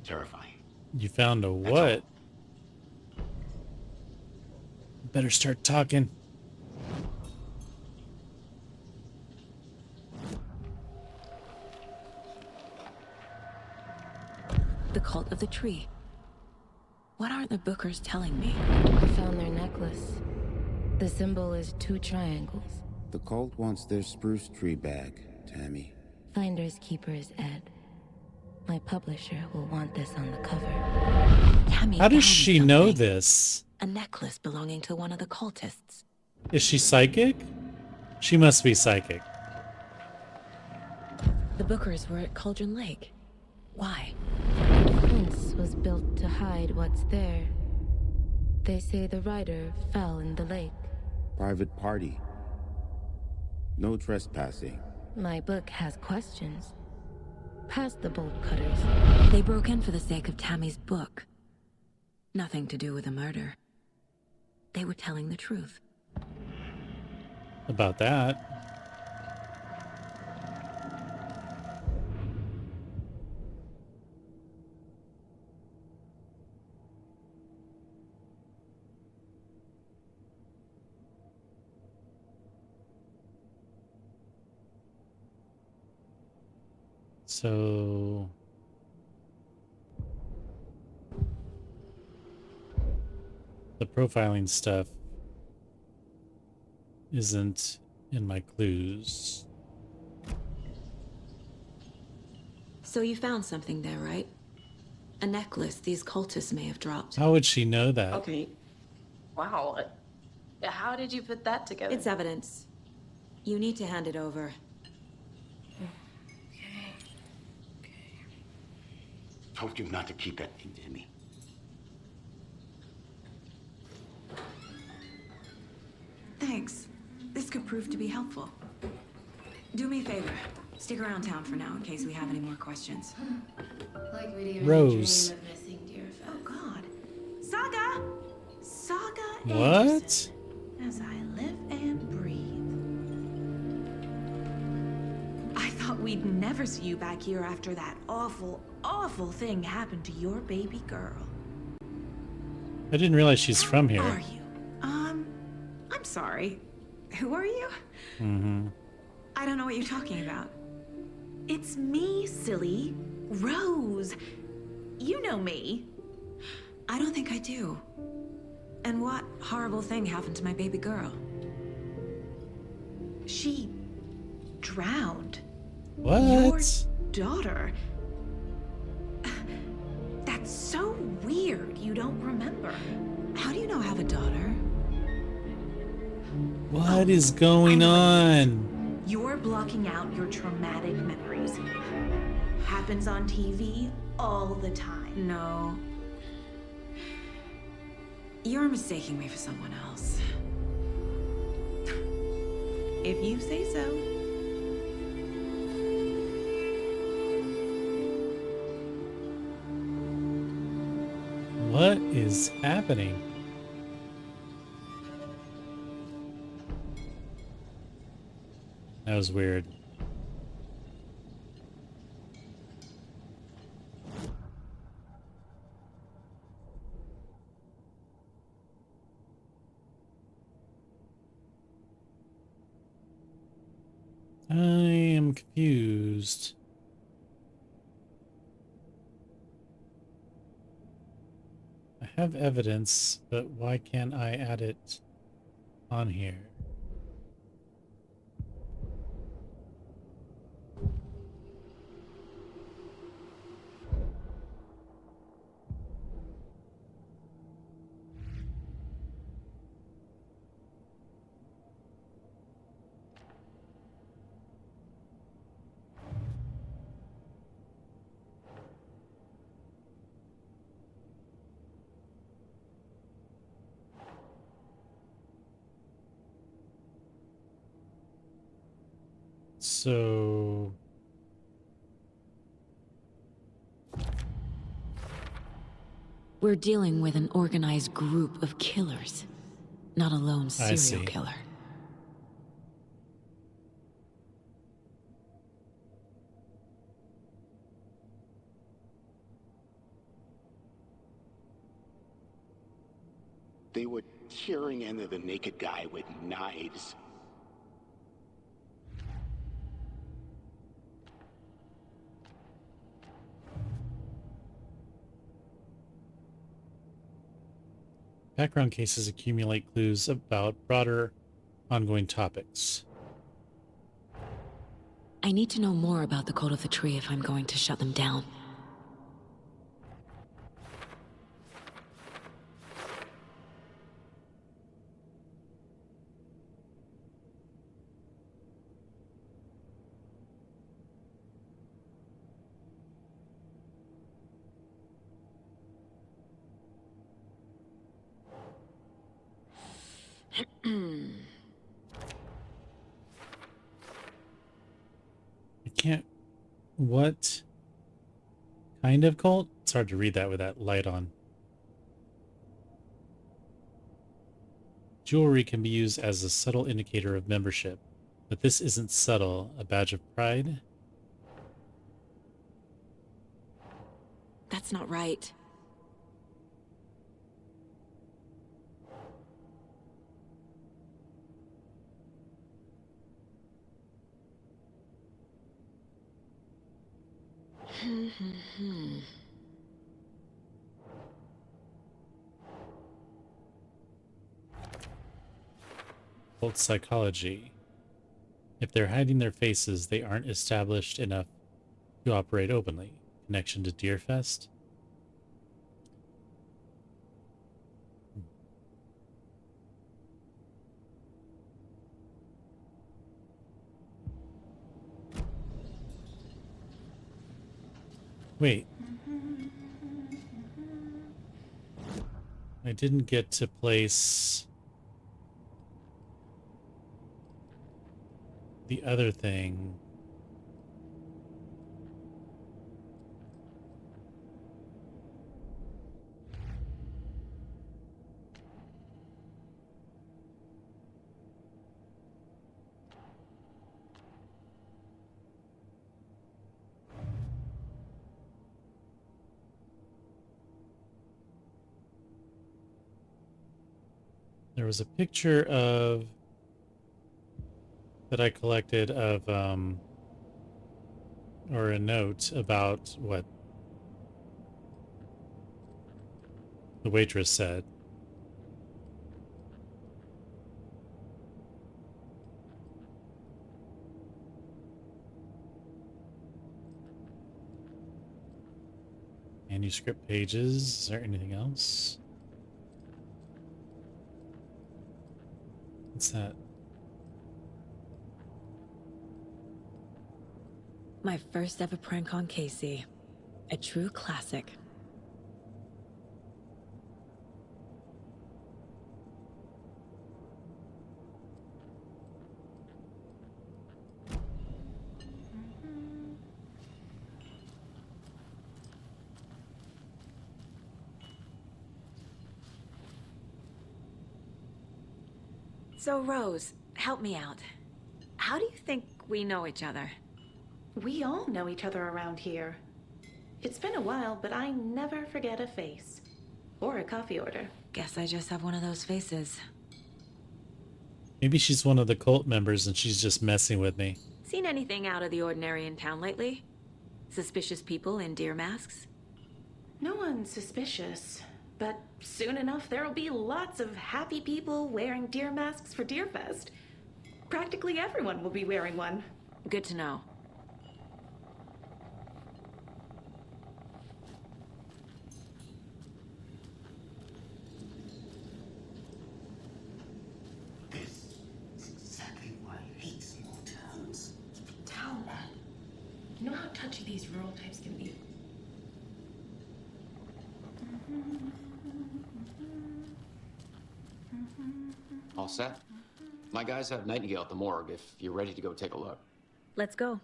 terrifying. You found a what? Better start talking. The cult of the tree. What are the Bookers telling me? I found their necklace. The symbol is 2 triangles. The cult wants their spruce tree back, Tammy. Finders keepers, Ed. My publisher will want this on the cover. Tammy, how does she know this? A necklace belonging to one of the cultists. Is she psychic? She must be psychic. The Bookers were at Cauldron Lake. Why? The fence was built to hide what's there. They say the rider fell in the lake. Private party. No trespassing. My book has questions. Past the bolt cutters. They broke in for the sake of Tammy's book. Nothing to do with a murder. They were telling the truth. About that. So the profiling stuff isn't in my clues. So you found something there, right? A necklace these cultists may have dropped. How would she know that? Okay. Wow. How did you put that together? It's evidence. You need to hand it over. Told you not to keep that thing to me. Thanks. This could prove to be helpful. Do me a favor. Stick around town for now in case we have any more questions. Like reading Rose. a dream of missing dear What? As I live and breathe. I thought we'd never see you back here after that awful, awful thing happened to your baby girl. I didn't realize she's from here. Are you? I'm sorry. Who are you? Mm-hmm. I don't know what you're talking about. It's me, silly. Rose. You know me. I don't think I do. And what horrible thing happened to my baby girl? She drowned. What? Your daughter. That's so weird you don't remember. How do you know I have a daughter? What is going on? You're blocking out your traumatic memories. Happens on TV all the time. No. You're mistaking me for someone else. If you say so. What is happening? That was weird. I am confused. I have evidence, but why can't I add it on here? So we're dealing with an organized group of killers, not a lone I serial see. killer. They were tearing into the naked guy with knives. Background cases accumulate clues about broader, ongoing topics. I need to know more about the Code of the Tree if I'm going to shut them down. I can't... What kind of cult? It's hard to read that with that light on. Jewelry can be used as a subtle indicator of membership, but this isn't subtle. A badge of pride? That's not right. Cult psychology. If they're hiding their faces, they aren't established enough to operate openly. Connection to Deerfest? Wait. I didn't get to place the other thing. There was a picture of that I collected of or a note about what the waitress said. Manuscript pages. Is there anything else? What's that? My first ever prank on Casey. A true classic. So, Rose, help me out. How do you think we know each other? We all know each other around here. It's been a while, but I never forget a face. Or a coffee order. Guess I just have one of those faces. Maybe she's one of the cult members and she's just messing with me. Seen anything out of the ordinary in town lately? Suspicious people in deer masks? No one's suspicious. But soon enough, there'll be lots of happy people wearing deer masks for Deerfest. Practically everyone will be wearing one. Good to know. This is exactly why I hate small towns. Town man. You know how touchy these rural types can be. All set? My guys have Nightingale at the morgue if you're ready to go take a look. Let's go.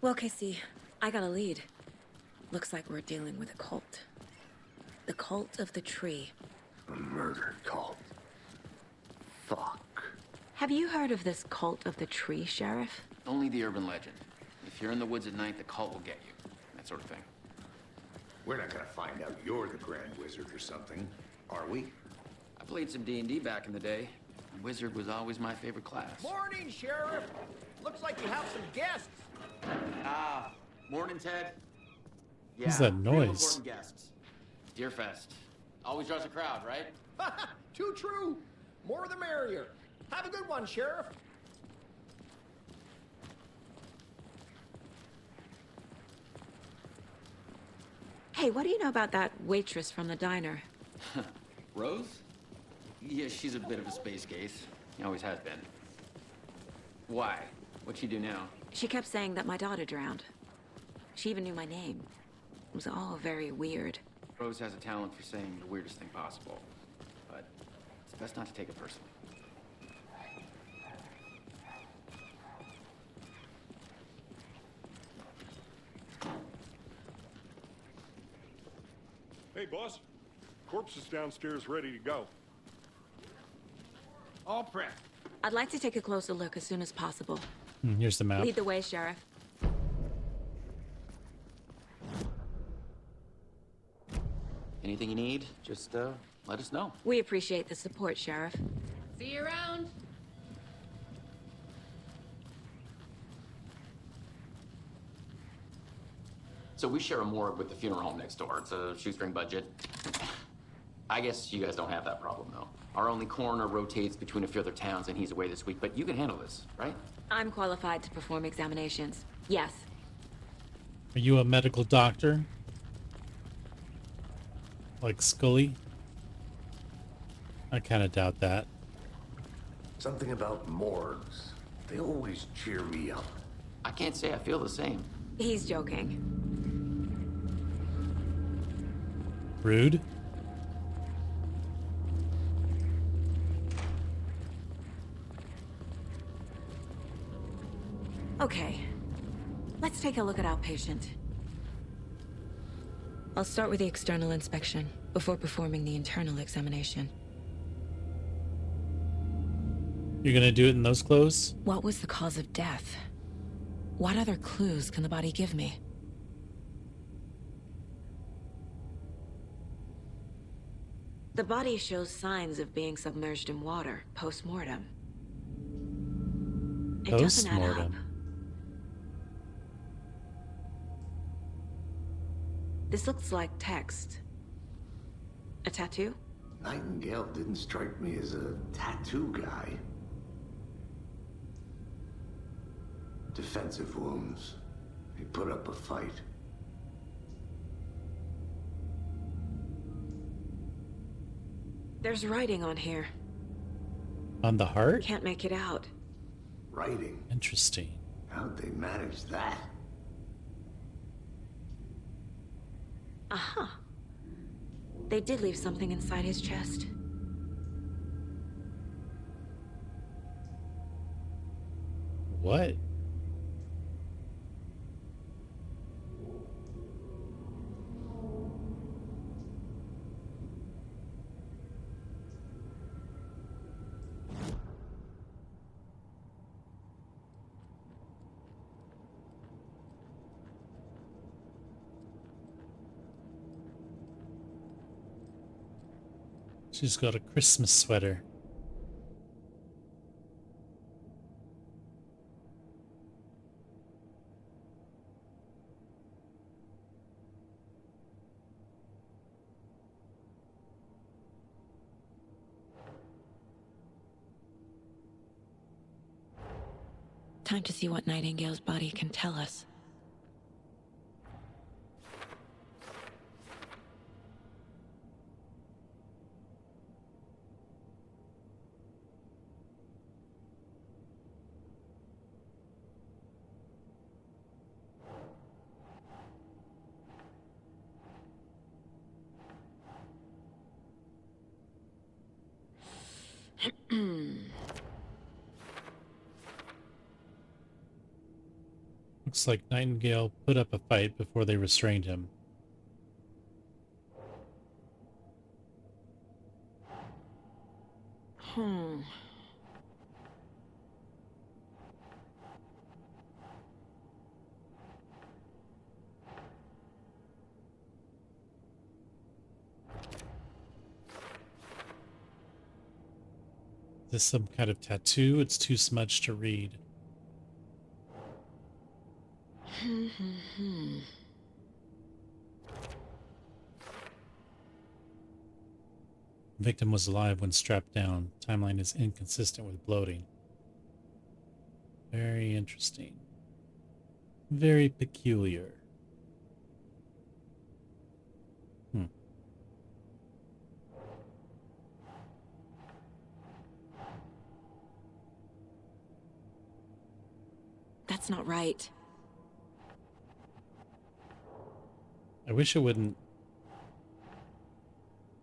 Well, Casey, I got a lead. Looks like we're dealing with a cult. The cult of the tree. A murder cult. Fuck. Have you heard of this cult of the tree, Sheriff? Only the urban legend. If you're in the woods at night, the cult will get you. That sort of thing. We're not gonna find out you're the Grand Wizard or something, are we? I played some D&D back in the day. Wizard was always my favorite class. Morning, Sheriff. Looks like you have some guests. Ah, morning, Ted. Yeah, What's that real noise? important guests. Deerfest. Always draws a crowd, right? Too true. More the merrier. Have a good one, Sheriff. Hey, what do you know about that waitress from the diner? Rose? Yeah, she's a bit of a space case. She always has been. Why? What'd she do now? She kept saying that my daughter drowned. She even knew my name. It was all very weird. Rose has a talent for saying the weirdest thing possible. But it's best not to take it personally. Hey, boss. Corpse is downstairs ready to go. All prepped. I'd like to take a closer look as soon as possible. Here's the map. Lead the way, Sheriff. Anything you need, just let us know. We appreciate the support, Sheriff. See you around. So we share a morgue with the funeral home next door. It's a shoestring budget. I guess you guys don't have that problem, though. Our only coroner rotates between a few other towns, and he's away this week, but you can handle this, right? I'm qualified to perform examinations. Yes. Are you a medical doctor? Like Scully? I kind of doubt that. Something about morgues. They always cheer me up. I can't say I feel the same. He's joking. Rude? Okay. Let's take a look at our patient. I'll start with the external inspection before performing the internal examination. You're gonna do it in those clothes? What was the cause of death? What other clues can the body give me? The body shows signs of being submerged in water post-mortem. It doesn't add up. Post-mortem. This looks like text. A tattoo? Nightingale didn't strike me as a tattoo guy. Defensive wounds. He put up a fight. There's writing on here. On the heart? Can't make it out. Writing? Interesting. How'd they manage that? Aha. They did leave something inside his chest. What? She's got a Christmas sweater. Time to see what Nightingale's body can tell us. Looks like Nightingale put up a fight before they restrained him. Is this some kind of tattoo? It's too smudged to read. The victim was alive when strapped down. Timeline is inconsistent with bloating. Very interesting. Very peculiar. That's not right. I wish it wouldn't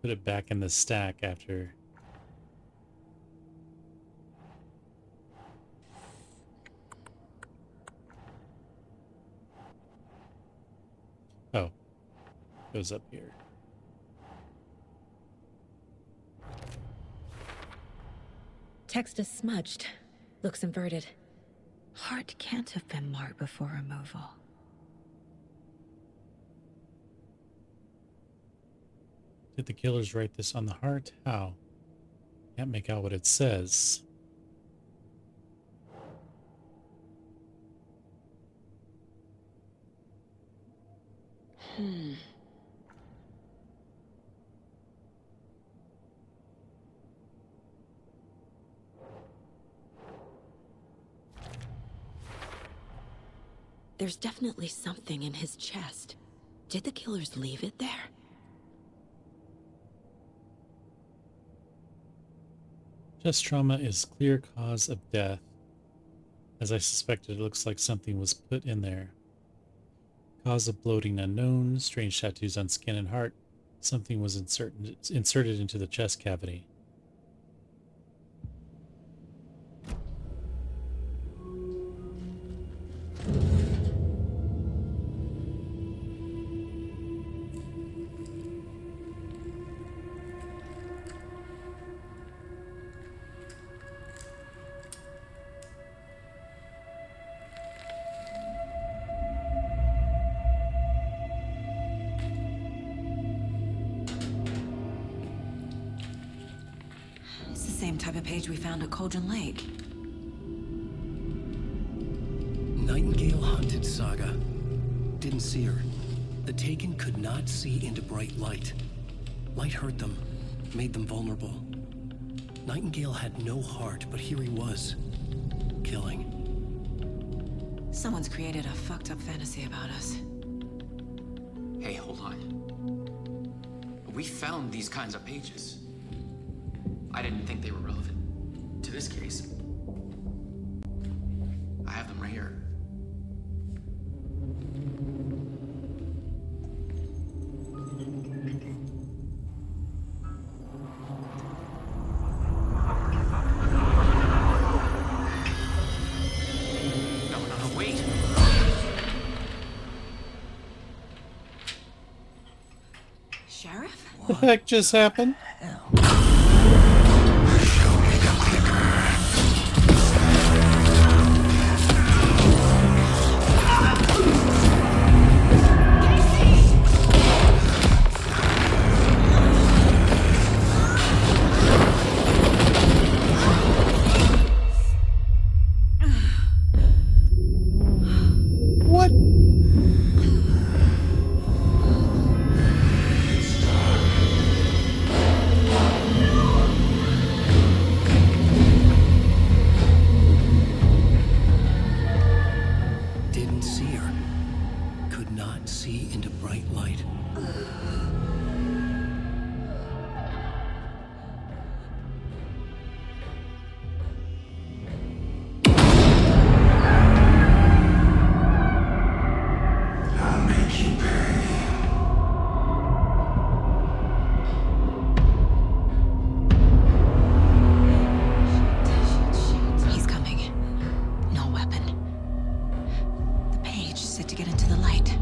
put it back in the stack after. Oh, goes up here. Text is smudged. Looks inverted. Heart can't have been marked before removal. Did the killers write this on the heart? How? Can't make out what it says. There's definitely something in his chest. Did the killers leave it there? Chest trauma is clear cause of death. As I suspected, it looks like something was put in there. Cause of bloating unknown, strange tattoos on skin and heart. Something was inserted into the chest cavity. same type of page we found at Cauldron Lake. Nightingale hunted Saga. Didn't see her. The Taken could not see into bright light. Light hurt them, made them vulnerable. Nightingale had no heart, but here he was, killing. Someone's created a fucked up fantasy about us. Hey, hold on. We found these kinds of pages. I didn't think they were relevant to this case. I have them right here. No, wait. Sheriff? What the heck just happened? What? Didn't see her. Could not see into bright light. I'll make you pay. He's coming. No weapon. The page said to get into the light.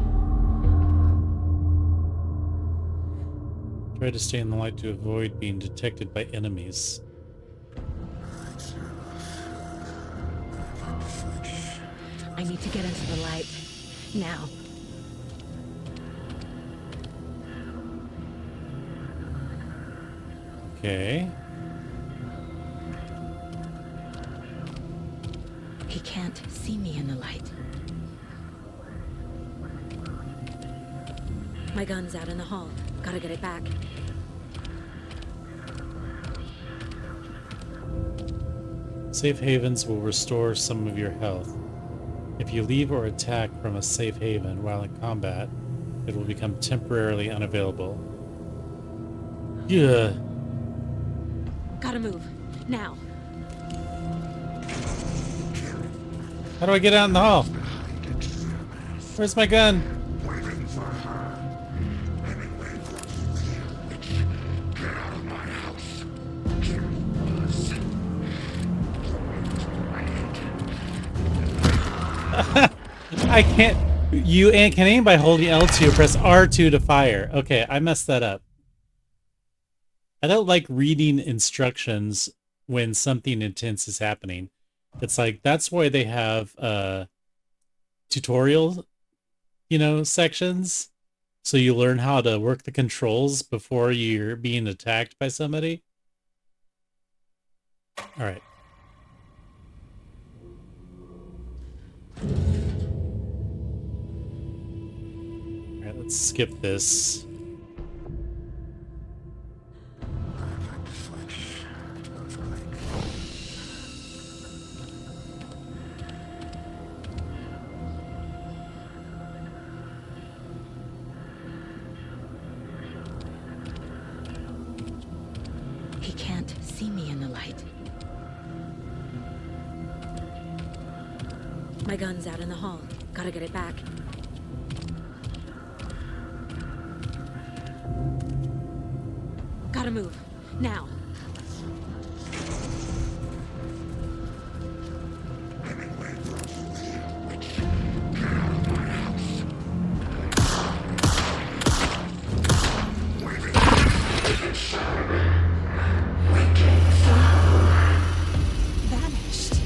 Try to stay in the light to avoid being detected by enemies. I need to get into the light. Now. Okay. He can't see me in the light. My gun's out in the hall. Gotta get it back. Safe havens will restore some of your health. If you leave or attack from a safe haven while in combat, it will become temporarily unavailable. Yeah. Gotta move. Now. How do I get out in the hall? Where's my gun? I can't. You can aim by holding L2. Press R2 to fire. Okay, I messed that up. I don't like reading instructions when something intense is happening. It's like that's why they have tutorial, sections, so you learn how to work the controls before you're being attacked by somebody. All right. Let's skip this. He can't see me in the light. My gun's out in the hall. Gotta get it back. Gotta move. Now. Vanished.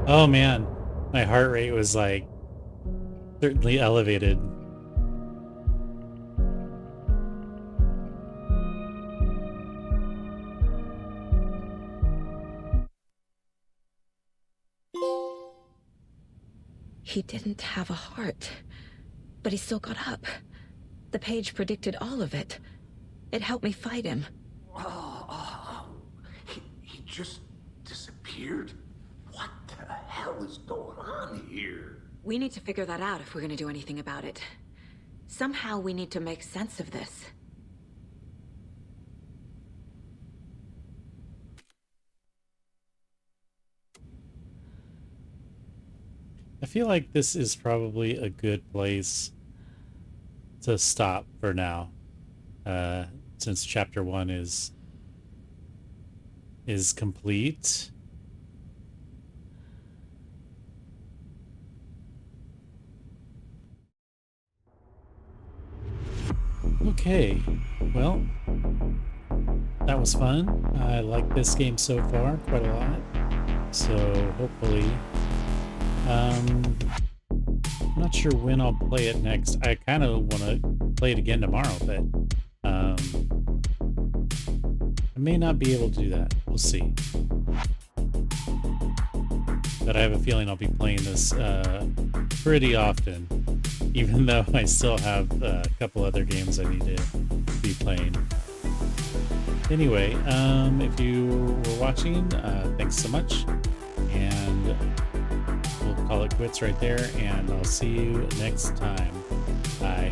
Oh man, my heart rate was like Certainly elevated. He didn't have a heart, but he still got up. The page predicted all of it. It helped me fight him. He just disappeared? What the hell is going on here? We need to figure that out if we're gonna do anything about it. Somehow we need to make sense of this. I feel like this is probably a good place to stop for now, since chapter 1 is complete. Okay, well, that was fun. I like this game so far quite a lot, so hopefully, I'm not sure when I'll play it next. I kind of want to play it again tomorrow, but I may not be able to do that. We'll see. But I have a feeling I'll be playing this pretty often, even though I still have a couple other games I need to be playing. Anyway, if you were watching, thanks so much, and we'll call it quits right there, and I'll see you next time. Bye.